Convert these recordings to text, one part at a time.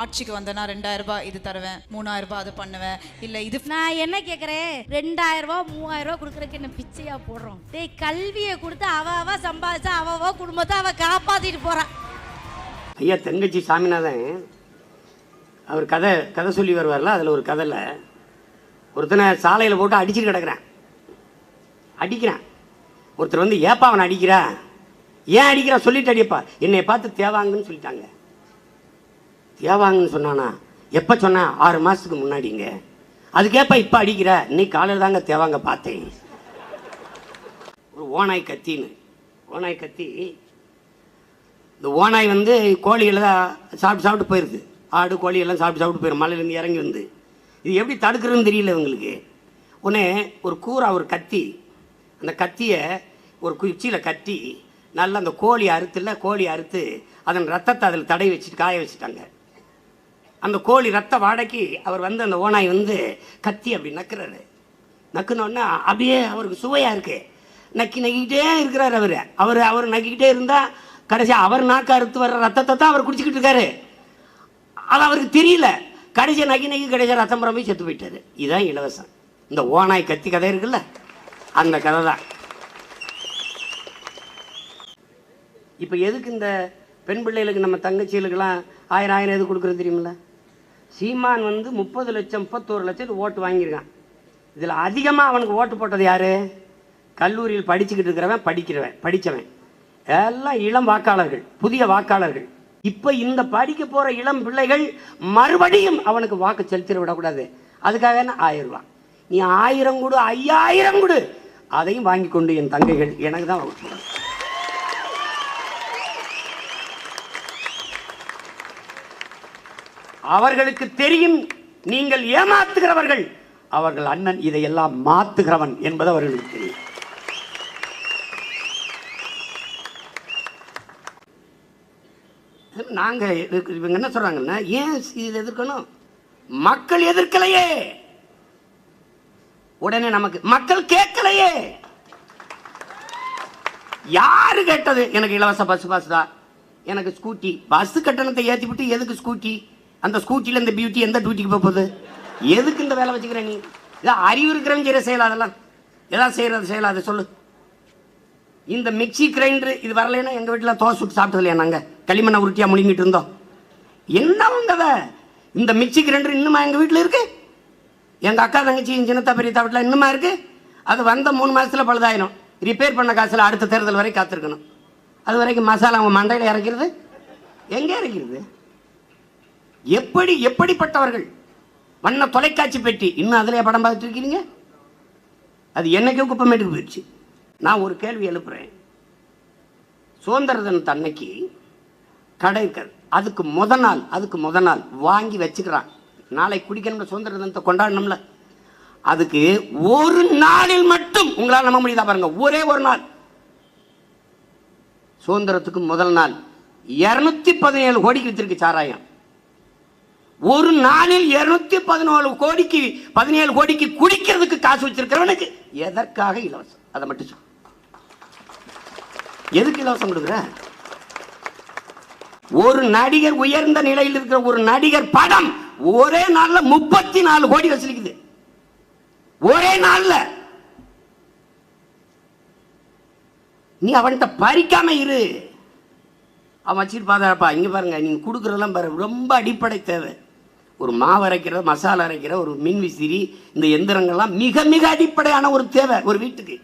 ஆட்சிக்கு வந்தேன்னா 2000 ரூபாய் இது தருவேன், 3000 ரூபாய் அது பண்ணுவேன், இல்ல இது. நான் என்ன கேக்குறேன், 2000 ரூபாய் 3000 ரூபாய் கொடுக்கறதுக்கு என்ன பிச்சையா போடுறோம்? டேய், கல்வியை கொடுத்து அவ சம்பாதிச்சா அவ குடும்பத்தை அவ காப்பாத்திட்டு போறான். ஐயா தங்கச்சி சாமிநாதன் அவர் கதை சொல்லி வருவார்ல, அதில் ஒரு கதையில் ஒருத்தனை சாலையில் போட்டு அடிச்சுட்டு கிடக்குறேன். அடிக்கிறான். ஒருத்தர் வந்து ஏப்பா அவனை அடிக்கிறா, ஏன் அடிக்கிறா, சொல்லிட்டு அடிப்பா, என்னை பார்த்து தேவாங்கன்னு சொல்லிட்டாங்க. தேவாங்கன்னு சொன்னானா? எப்போ சொன்னேன்? 6 மாதத்துக்கு முன்னாடிங்க. அதுக்கேப்பா இப்போ அடிக்கிற? இன்னைக்கு காலையில் தாங்க தேவாங்க பார்த்தேன். ஒரு ஓனாய் கத்தின்னு, ஓனாய் கத்தி. இந்த ஓனாய் வந்து கோழிகளை சாப்பிட்டு போயிடுது. ஆடு கோழி எல்லாம் சாப்பிட்டு போயிடும். மலையிலேருந்து இறங்கி வந்து இது எப்படி தடுக்கிறதுன்னு தெரியல இவங்களுக்கு. உடனே ஒரு கூரா ஒரு கத்தி, அந்த கத்தியை ஒரு குச்சியில் கட்டி நல்லா அந்த கோழி அறுத்து அதன் ரத்தத்தை அதில் தடவி வச்சுட்டு காய வச்சுட்டாங்க. அந்த கோழி ரத்த வாடைக்கு அவர் வந்து அந்த ஓனாய் வந்து கத்தி அப்படி நக்குறாரு. நக்குனோன்னா அப்படியே அவருக்கு சுவையாக இருக்குது. நக்கிக்கிட்டே இருக்கிறார். அவர் நக்கிக்கிட்டே இருந்தால் கடைசியாக அவர் நாக்கு அறுத்து வர்ற ரத்தத்தை தான் அவர் குடிச்சிக்கிட்டு இருக்காரு. அது அவருக்கு தெரியல. கடைசியாக நக்கி கடைசியாக ரத்தம் புறம் போய் செத்து போயிட்டாரு. இதுதான் இலவசம். இந்த ஓனாய் கத்தி கதை இருக்குல்ல, அந்த கதை தான். இப்போ எதுக்கு இந்த பெண் பிள்ளைகளுக்கு நம்ம தங்கச்சிகளுக்கெல்லாம் 1000 எது கொடுக்குறது தெரியுமில்ல? சீமான் வந்து 30 லட்சம் 31 லட்சம் ஓட்டு வாங்கியிருக்கான். இதில் அதிகமாக அவனுக்கு ஓட்டு போட்டது யார்? கல்லூரியில் படிச்சுக்கிட்டு இருக்கிறவன், படித்தவன் எல்லாம் இளம் வாக்காளர்கள், புதிய வாக்காளர்கள். இப்போ இந்த படிக்க போகிற இளம் பிள்ளைகள் மறுபடியும் அவனுக்கு வாக்கு செலுத்திட விடக்கூடாது. அதுக்காக 1000 ரூபாய், நீ 1000 கொடு, 5000 கொடு, அதையும் வாங்கி கொண்டு என் தங்கைகள் எனக்கு தான் ஓட்டு போடணும். அவர்களுக்கு தெரியும் நீங்கள் ஏமாத்துகிறவர்கள், அவர்கள் அண்ணன் இதையெல்லாம் மாத்துகிறவன் என்பது அவர்களுக்கு தெரியும். நாங்கள் இவங்க என்ன சொல்றாங்கன்னா, ஏன் இது எதிர்க்கணும்? மக்கள் எதிர்க்கலையே, உடனே நமக்கு மக்கள் கேட்கலையே. யாரு கேட்டது? எனக்கு இலவச பஸ் தான், எனக்கு ஸ்கூட்டி. பஸ் கட்டணத்தை ஏற்றி விட்டு எதுக்கு ஸ்கூட்டி? அந்த ஸ்கூட்டியில் இந்த பியூட்டி எந்த டியூட்டிக்கு போகுது? எதுக்கு இந்த வேலை வச்சுக்கிற நீ? இதான் அறிவு இருக்கிறவங்க செய்கிற செயல். அதெல்லாம் எதாவது செய்கிறது செயல், அதை சொல்லு. இந்த மிக்சி கிரைண்டரு இது வரலைன்னா எங்கள் வீட்டில் தோசை சுட்டு சாப்பிட்டது இல்லையா? நாங்கள் களிமண்ணை உருட்டியாக முழுங்கிட்டு இருந்தோம். என்னவங்கத இந்த மிக்சி கிரைண்டர் இன்னுமா எங்கள் வீட்டில் இருக்கு? எங்கள் அக்கா தங்கச்சி சின்னத்தா பெரியத்தா வீட்டில் இன்னுமா இருக்கு? அது வந்த 3 மாதத்தில் பழுதாயிரும். ரிப்பேர் பண்ண காசில் அடுத்த தேர்தல் வரை காத்திருக்கணும். அது வரைக்கும் மசாலா அவங்க மண்டையில் இறக்கிறது எங்கே இறக்கிறது? எப்படிப்பட்டவர்கள்? வண்ண தொலைக்காட்சி பெட்டி இன்னும் அதிலே படம் பார்த்துட்டு இருக்கிறீங்க. அது என்னைக்கோ குப்பமேட்டுக்கு போயிடுச்சு. நான் ஒரு கேள்வி எழுப்புறேன். சுதந்திர தினத்து அன்னைக்கு கடை இருக்காது, அதுக்கு முத நாள் வாங்கி வச்சுக்கிறான். நாளை குடிக்கணும்ல, சுதந்திர தினத்தை கொண்டாடணும்ல. அதுக்கு ஒரு நாளில் மட்டும் உங்களால் நம்ப முடியுதா பாருங்க, ஒரே ஒரு நாள், சுதந்திரத்துக்கு முதல் நாள் 217 கோடிக்கு வித்திருக்கு சாராயம். ஒரு நாளில் 217 கோடிக்கு குடிக்கிறதுக்கு காசு வச்சிருக்கிறவனுக்கு எதற்காக இலவசம்? அதை மட்டும் சொல்ல. எதுக்கு இலவசம் கொடுக்குற? ஒரு நடிகர், உயர்ந்த நிலையில் இருக்கிற ஒரு நடிகர் படம் ஒரே நாள்ல 34 கோடி வசூலிக்குது. ஒரே நாள்ல. நீ அவன்கிட்ட பறிக்காம இரு. அவன் வச்சுட்டு பாதாப்பா, இங்க பாருங்க, நீங்க கொடுக்குறதெல்லாம் பாரு, ரொம்ப அடிப்படை தேவை. ஒரு மாவு அரைக்கிற, மசாலா அரைக்கிற, ஒரு மின் விசிறி, இந்த எந்திரங்கள்லாம் மிக மிக அடிப்படையான ஒரு தேவை ஒரு வீட்டுக்கு.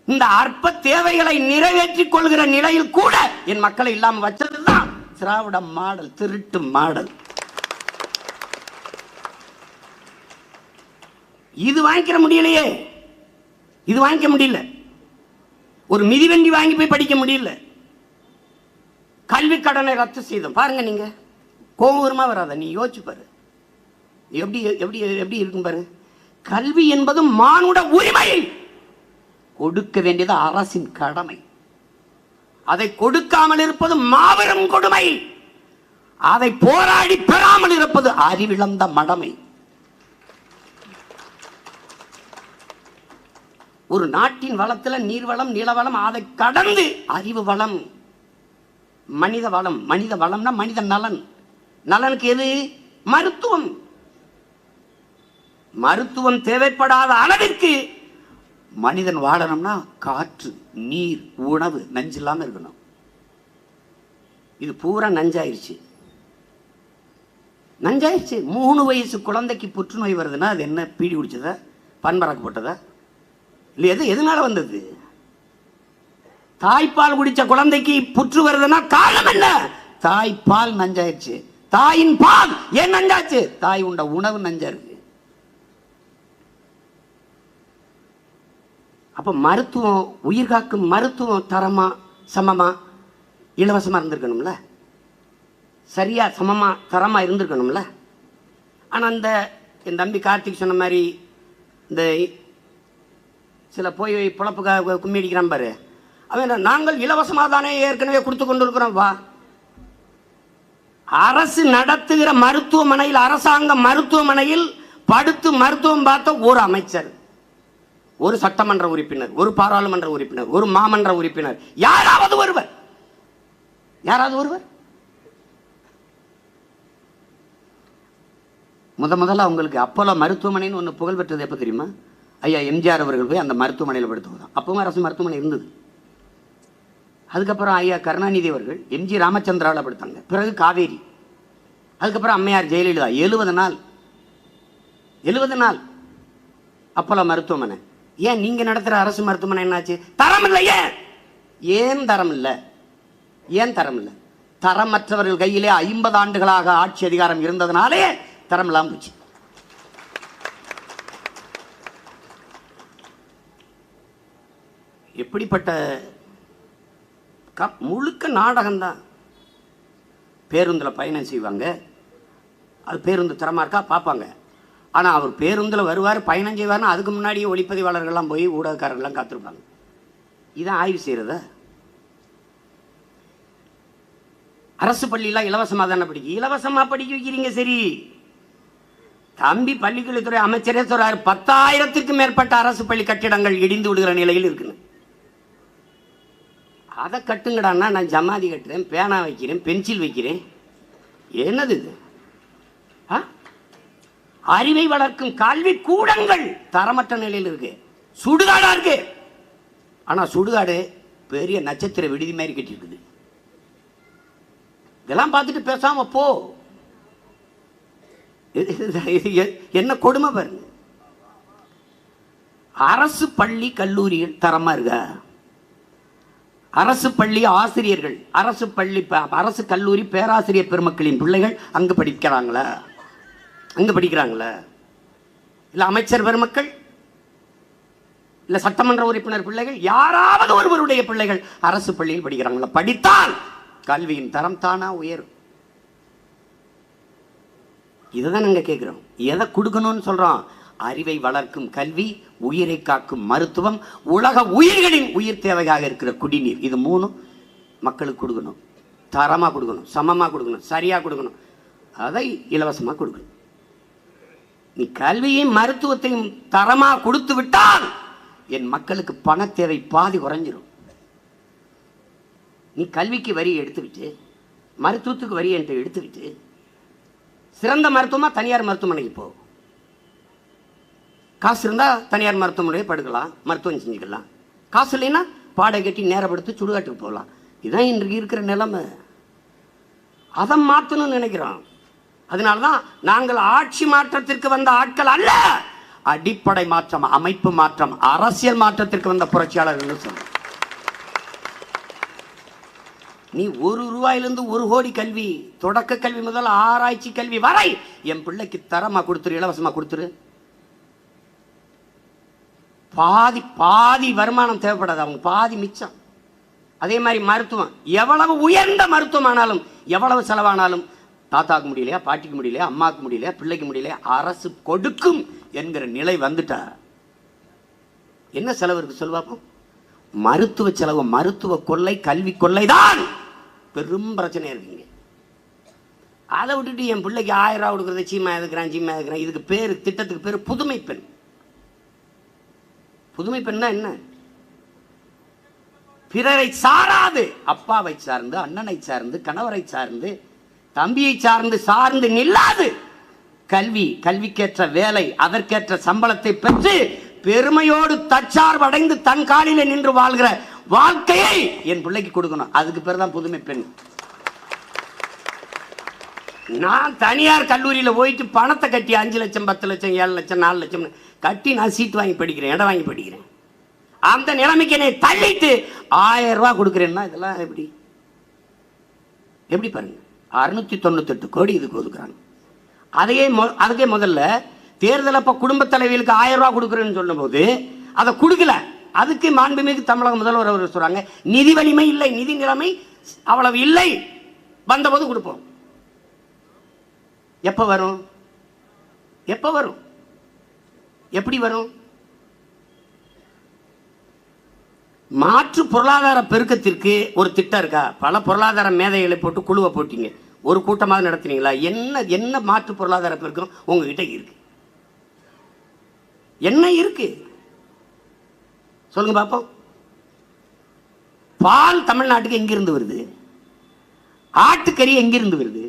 இந்த அற்ப தேவைகளை நிறைவேற்றிக் கொள்கிற நிலையில் கூட என் மக்களை இல்லாம வச்சதுதான் திராவிட மாடல், திருட்டு மாடல். இது வாங்கிக்க முடியலையே, இது வாங்கிக்க முடியல. ஒரு மிதிவண்டி வாங்கி போய் படிக்க முடியல. கல்வி கடனை ரத்து செய்தோம். பாருங்க, நீங்க கோபுரமா வராத, நீ யோசிச்சு பாரு, எப்படி எப்படி எப்படி இருக்கும் பாரு. கல்வி என்பது மானுட உரிமை, கொடுக்க வேண்டியது அரசின் கடமை. அதை கொடுக்காமல் இருப்பது மாபெரும் கொடுமை. அதை போராடி பெறாமல் இருப்பது அறிவிழந்த மடமை. ஒரு நாட்டின் வளத்தில் நீர்வளம், நிலவளம், அதை கடந்து அறிவு வளம், மனித வளம். மனித வளம்னா மனித நலன். நலனுக்கு எது? மருத்துவம். மருத்துவம் தேவைப்படாத அளவிற்கு மனிதன் வாழணும்னா காற்று, நீர், உணவு நஞ்சு இல்லாம இருக்கணும். இது பூரா நஞ்சாயிருச்சு. 3 வயசு குழந்தைக்கு புற்றுநோய் வருதுன்னா அது என்ன? பீடி குடிச்சதா, பண்பறக்கப்பட்டதா, இல்லை எதனால வந்தது? தாய்ப்பால் குடிச்ச குழந்தைக்கு புற்று வருதுன்னா காரணம் என்ன? தாய்ப்பால் நஞ்சாயிருச்சு. தாயின் பால் ஏன் நஞ்சாச்சு? தாய் உண்ட உணவு நஞ்சா இருக்கு. அப்ப மருத்துவம், உயிர் காக்கும் மருத்துவம் தரமா, சமமா, இலவசமா இருந்திருக்கணும்ல, சரியா சமமா தரமா இருந்திருக்கணும்ல. ஆனா அந்த என் தம்பி கார்த்திக் சொன்ன மாதிரி இந்த சில போய் பொழப்புக்காக கும்மி அடிக்கிறான் பாரு, அவன் நாங்கள் இலவசமாக தானே ஏற்கனவே கொடுத்து கொண்டு இருக்கிறோம். வா, அரசு நடத்துகிற மருத்துவமனையில், அரசாங்க மருத்துவமனையில் படுத்து மருத்துவம் பார்த்த ஒரு அமைச்சர், ஒரு சட்டமன்ற உறுப்பினர், ஒரு பாராளுமன்ற உறுப்பினர், ஒரு மாமன்ற உறுப்பினர், யாராவது ஒருவர் முதல்ல அவங்களுக்கு அப்போலோ மருத்துவமனைன்னு ஒன்று புகழ் பெற்றது எப்போ தெரியுமா? ஐயா எம்ஜிஆர் அவர்கள் போய் அந்த மருத்துவமனையில் படுத்துவதான். அப்பவும் அரசு மருத்துவமனை இருந்தது. அதுக்கப்புறம் ஐயா கருணாநிதி அவர்கள் எம்ஜி ராமச்சந்திராவில் படுத்தாங்க. பிறகு காவேரி, அதுக்கப்புறம் அம்மையார் ஜெயலலிதா. 70 நாள் அப்போலோ மருத்துவமனை. ஏன் நீங்க நடத்துற அரசு மருத்துவமனை என்னாச்சு? தரம் இல்லை. ஏன் தரம் இல்லை? தரமற்றவர்கள் கையிலே 50 ஆண்டுகளாக ஆட்சி அதிகாரம் இருந்ததுனாலே தரம் இல்லாம போச்சு. எப்படிப்பட்ட முழுக்க நாடகம்தான். பேருந்தில் பயணம் செய்வாங்க, அது பேருந்து தரமா இருக்கா பார்ப்பாங்க. ஆனால் அவர் பேருந்தில் வருவார், பயணம் செய்வார்னா அதுக்கு முன்னாடியே ஒளிப்பதிவாளர்கள்லாம் போய் ஊடகக்காரர்கள்லாம் காத்திருப்பாங்க. இதான் ஆய்வு செய்கிறத. அரசு பள்ளியெல்லாம் இலவசமாக தானே படிக்க, இலவசமாக படிக்க வைக்கிறீங்க. சரி, தம்பி பள்ளிக்கல்வித்துறை அமைச்சரே சொல்றாரு 10,000க்கும் மேற்பட்ட அரசு பள்ளி கட்டிடங்கள் இடிந்து விடுகிற நிலையில் இருக்குன்னு. அதை கட்டுங்கடான்னா நான் ஜமாதி கட்டுறேன், பேனா வைக்கிறேன், பென்சில் வைக்கிறேன். என்னது இது? அறிவை வளர்க்கும் கல்வி கூடங்கள் தரமற்ற நிலையில் இருக்கு, சுடுகாடா இருக்கு. ஆனா சுடுகாடு பெரிய நட்சத்திர விடுதி மாதிரி கட்டிருக்குது. இதெல்லாம் பார்த்துட்டு பேசாம போ. என்ன கொடுமை பாருங்க. அரசு பள்ளி கல்லூரிகள் தரமா இருக்கா? அரசு பள்ளி ஆசிரியர்கள், அரசு கல்லூரி பேராசிரியர் பெருமக்களின் பிள்ளைகள் அங்கு படிக்கிறாங்களா? இல்ல அமைச்சர் பெருமக்கள், இல்ல சட்டமன்ற உறுப்பினர் பிள்ளைகள், யாராவது ஒருவருடைய பிள்ளைகள் அரசு பள்ளியில் படிக்கிறாங்களா? படித்தால் கல்வியின் தரம் தானா உயரும். இதுதான் நாங்க கேட்கிறோம். எதை கொடுக்கணும்னு சொல்றோம்? அறிவை வளர்க்கும் கல்வி, உயிரை காக்கும் மருத்துவம், உலக உயிர்களின் உயிர் தேவையாக இருக்கிற குடிநீர், இது 3 மக்களுக்கு கொடுக்கணும். தரமா கொடுக்கணும், சமமா கொடுக்கணும், சரியா கொடுக்கணும், அதை இலவசமா கொடுக்கணும். நீ கல்வியையும் மருத்துவத்தையும் தரமா கொடுத்து விட்டால் என் மக்களுக்கு பண தேவை பாதி குறைஞ்சிரும். நீ கல்விக்கு வரி எடுத்துவிட்டு, மருத்துவத்துக்கு வரி என்று எடுத்துவிட்டு, சிறந்த மருத்துவமா தனியார் மருத்துவமனைக்கு போ. காசு இருந்தா தனியார் மருத்துவமனையை படுக்கலாம், மருத்துவம் செஞ்சுக்கலாம். காசு இல்லைன்னா பாடை கட்டி நேரப்படுத்தி சுடுகாட்டுக்கு போகலாம். இதுதான் இன்றைக்கு இருக்கிற நிலைமை. அதை மாற்றணும்னு நினைக்கிறோம். அதனாலதான் நாங்கள் ஆட்சி மாற்றத்திற்கு வந்த ஆட்கள் அல்ல, அடிப்படை மாற்றம், அமைப்பு மாற்றம், அரசியல் மாற்றத்திற்கு வந்த புரட்சியாளர்கள் சொல்றோம். நீ 1 ரூபாயிலிருந்து 1 கோடி கல்வி, தொடக்க கல்வி முதல் ஆராய்ச்சி கல்வி வரை என் பிள்ளைக்கு தரமா கொடுத்துரு, இலவசமா கொடுத்துரு. பாதி வருமானம் தேவைப்படாது, அவங்க பாதி மிச்சம். அதே மாதிரி மருத்துவம், எவ்வளவு உயர்ந்த மருத்துவம் ஆனாலும், எவ்வளவு செலவானாலும் தாத்தாக்கு முடியலையா, பாட்டிக்கு முடியலையா, அம்மாவுக்கு முடியலையா, பிள்ளைக்கு முடியலையா, அரசு கொடுக்கும் என்கிற நிலை வந்துட்டா என்ன செலவு இருக்கு சொல்லுவாப்போம்? மருத்துவ செலவு, மருத்துவ கொள்ளை, கல்வி கொள்ளை தான் பெரும் பிரச்சனையா இருக்குங்க. அதை விட்டுட்டு என் பிள்ளைக்கு 1000 ரூபா கொடுக்குறத சீமா எதுக்குறேன். இதுக்கு பேர், திட்டத்துக்கு பேர் புதுமை பெண். புதுமை பெண்ணா என்ன? பிறரை சாராது, அப்பாவை சார்ந்து, அண்ணனை சார்ந்து, கணவரை சார்ந்து, தம்பியை சார்ந்து நில்லாது கல்விக்கேற்ற வேலை, அதற்கேற்ற சம்பளத்தை பெற்று பெருமையோடு தற்சார்படைந்து தன் காலில நின்று வாழ்கிற வாழ்க்கையை என் பிள்ளைக்கு கொடுக்கணும். அதுக்கு பேர் தான் புதுமை பெண். நான் தனியார் கல்லூரியில் போயிட்டு பணத்தை கட்டி 5 லட்சம் 10 லட்சம் 7 லட்சம் 4 லட்சம் கட்டி நான் சீட் வாங்கி படிக்கிறேன், இடம் வாங்கி படிக்கிறேன். அந்த நிலைமைக்கு என்னை தள்ளிட்டு 1000 ரூபாய் கொடுக்குறேன்னா இதெல்லாம் எப்படி பாருங்க. 698 கோடி இதுக்கு ஒதுக்குறாங்க. அதுக்கே முதல்ல தேர்தல் அப்ப குடும்ப தலைவிகளுக்கு 1000 ரூபாய் கொடுக்குறேன்னு சொல்லும் போது அதை கொடுக்கல. அதுக்கு மாண்புமிகு தமிழக முதல்வர் அவர் சொல்றாங்க, நிதி வலிமை இல்லை, நிதி நிலைமை அவ்வளவு இல்லை, வந்தபோது கொடுப்போம். எப்ப வரும்? எப்படி வரும்? மாற்று பொருளாதார பெருக்கத்திற்கு ஒரு திட்டம் இருக்கா? பல பொருளாதார மேதைகளை போட்டு குழுவை போட்டீங்க, ஒரு கூட்டமாக நடத்தினீங்களா? என்ன மாற்று பொருளாதார பெருக்கம் உங்ககிட்ட இருக்கு? என்ன இருக்கு சொல்லுங்க பாப்போம். பால் தமிழ்நாட்டுக்கு எங்கிருந்து வருது? ஆட்டுக்கறி எங்கிருந்து வருது?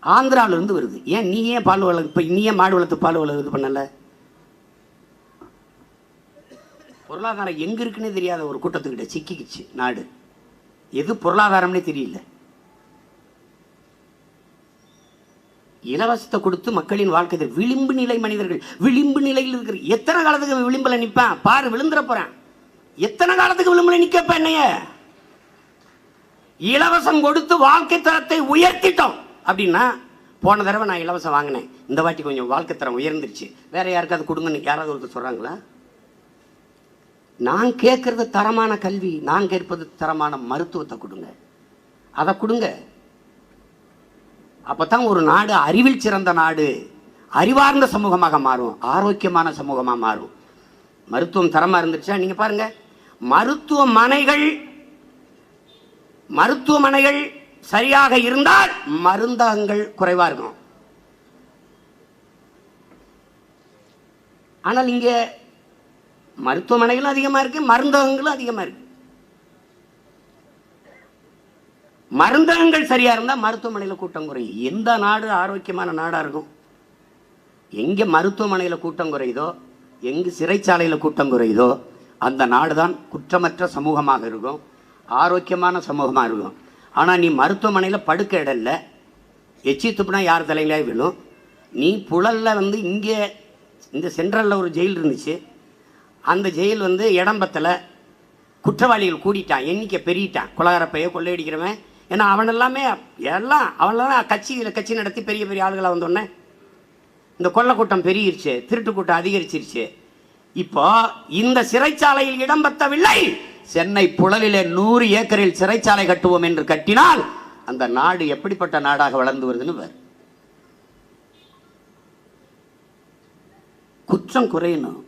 ஆந்திராவில இருந்து வருது. ஏன் நீ ஏன் பால் வளர்ப்பு, நீ ஏன் மாடு வளர்த்து பால் வளர்ப்பு இது பண்ணல? பொருளாதாரம் எங்க இருக்குன்னு தெரியாத ஒரு கூட்டத்துக்கிட்ட சிக்கிக்கிச்சு நாடு. எது பொருளாதாரம்னே தெரியல. இலவசத்தை கொடுத்து மக்களின் வாழ்க்கை விளிம்பு நிலை மனிதர்கள், விளிம்பு நிலையில் இருக்கிற எத்தனை காலத்துக்கு விளிம்புல நிற்பான் பாரு, விழுந்துற போறேன். எத்தனை காலத்துக்கு விளிம்புல நிக்கப்ப என்னைய? இலவசம் கொடுத்து வாழ்க்கை தரத்தை உயர்த்திட்டோம் அப்படின்னா, போன தடவை நான் இலவசம் வாங்கினேன், இந்த வாட்டி கொஞ்சம் வாழ்க்கை தரம் உயர்ந்துருச்சு, வேற யாருக்காவது கொடுங்கன்னு யாராவது ஒருத்தர் சொல்றாங்களா? நான் கேட்கறது தரமான கல்வி, நான் கேட்பது தரமான மருத்துவத்தை கொடுங்க, அதை கொடுங்க. அப்பதான் ஒரு நாடு அறிவில் சிறந்த நாடு, அறிவார்ந்த சமூகமாக மாறும், ஆரோக்கியமான சமூகமாக மாறும். மருத்துவம் தரமா இருந்துச்சா? நீங்க பாருங்க, மருத்துவமனைகள் சரியாக இருந்தால் மருந்தகங்கள் குறைவா இருக்கும். ஆனால் இங்க மருத்துவமனைகளும் அதிகமா இருக்கு, மருந்தகங்களும் அதிகமா இருக்கு. மருந்தகங்கள் சரியா இருந்தா மருத்துவமனையில கூட்டம் குறையும். எந்த நாடு ஆரோக்கியமான நாடா இருக்கும்? எங்க மருத்துவமனையில கூட்டம் குறையுதோ, எங்கு சிறைச்சாலையில கூட்டம் குறையுதோ, அந்த நாடுதான் குற்றமற்ற சமூகமாக இருக்கும், ஆரோக்கியமான சமூகமாக இருக்கும். ஆனால் நீ மருத்துவமனையில் படுக்க இடம் இல்லை, எச்சி துப்புனா யார் தலையிலே விழும். நீ புழலில் இங்கே இந்த சென்ட்ரலில் ஒரு ஜெயில் இருந்துச்சு, அந்த ஜெயில் இடம் பத்தலை, குற்றவாளிகள் கூடிட்டான், எண்ணிக்கை பெருகிட்டான், கொலகாரப்பையோ கொள்ளையடிக்கிறவன். ஏன்னா அவனெல்லாம் கட்சி நடத்தி பெரிய பெரிய ஆளுகளாக வந்தோடனே இந்த கொள்ளை கூட்டம் பெருகிருச்சு, திருட்டு கூட்டம் அதிகரிச்சிருச்சு. இப்போ இந்த சிறைச்சாலையில் இடம் பத்தவில்லை, சென்னை புழலிலே 100 ஏக்கரில் சிறைச்சாலை கட்டுவோம் என்று கட்டினால் அந்த நாடு எப்படிப்பட்ட நாடாக வளர்ந்து வருதுன்னு. குற்றம் குறையணும்,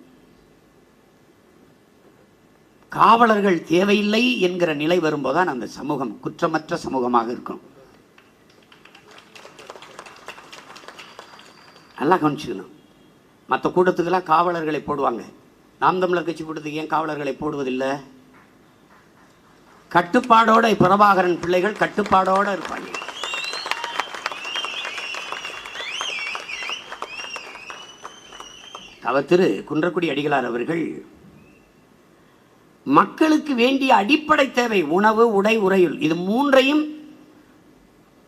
காவலர்கள் தேவையில்லை என்கிற நிலை வரும்போதுதான் அந்த சமூகம் குற்றமற்ற சமூகமாக இருக்கும். நல்லா கவனிச்சுக்கணும். மற்ற கூட்டத்துக்கெல்லாம் காவலர்களை போடுவாங்க, நாம் தமிழர் கட்சி கூட்டத்துக்கு ஏன் காவலர்களை போடுவதில்லை? கட்டுப்பாடோட பிரபாகரன் பிள்ளைகள் கட்டுப்பாடோட இருப்பாங்க. அவர் திரு குன்றக்குடி அடிகளார் அவர்கள் மக்களுக்கு வேண்டிய அடிப்படை தேவை உணவு, உடை, உறையுள், இது 3ஐயும்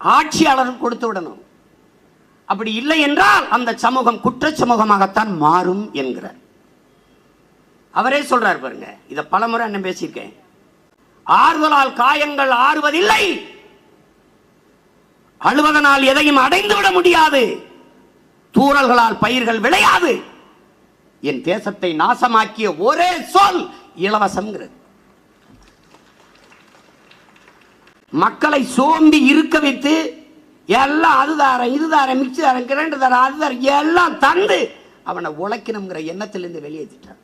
ஆட்சியாளர்கள் கொடுத்து விடணும். அப்படி இல்லை என்றால் அந்த சமூகம் குற்ற சமூகமாகத்தான் மாறும் என்கிறார். அவரே சொல்றார் பாருங்க, இதை பலமுறை என்ன பேசியிருக்கேன். ஆறுதலால் காயங்கள் ஆறுவதில்லை, அழுவதனால் எதையும் அடைந்து விட முடியாது, தூறல்களால் பயிர்கள் விளையாது. என் தேசத்தை நாசமாக்கிய ஒரே சொல் இலவசம். மக்களை சோம்பி இருக்க வைத்து எல்லாம் அதுதாரம் இதுதாரம் மிக்சி தாரம் கிரைண்டர் தாரம் அதுதாரம் எல்லாம் தந்து அவனை உழைக்கணுங்கிற எண்ணத்திலிருந்து வெளியேற்றிட்டான்.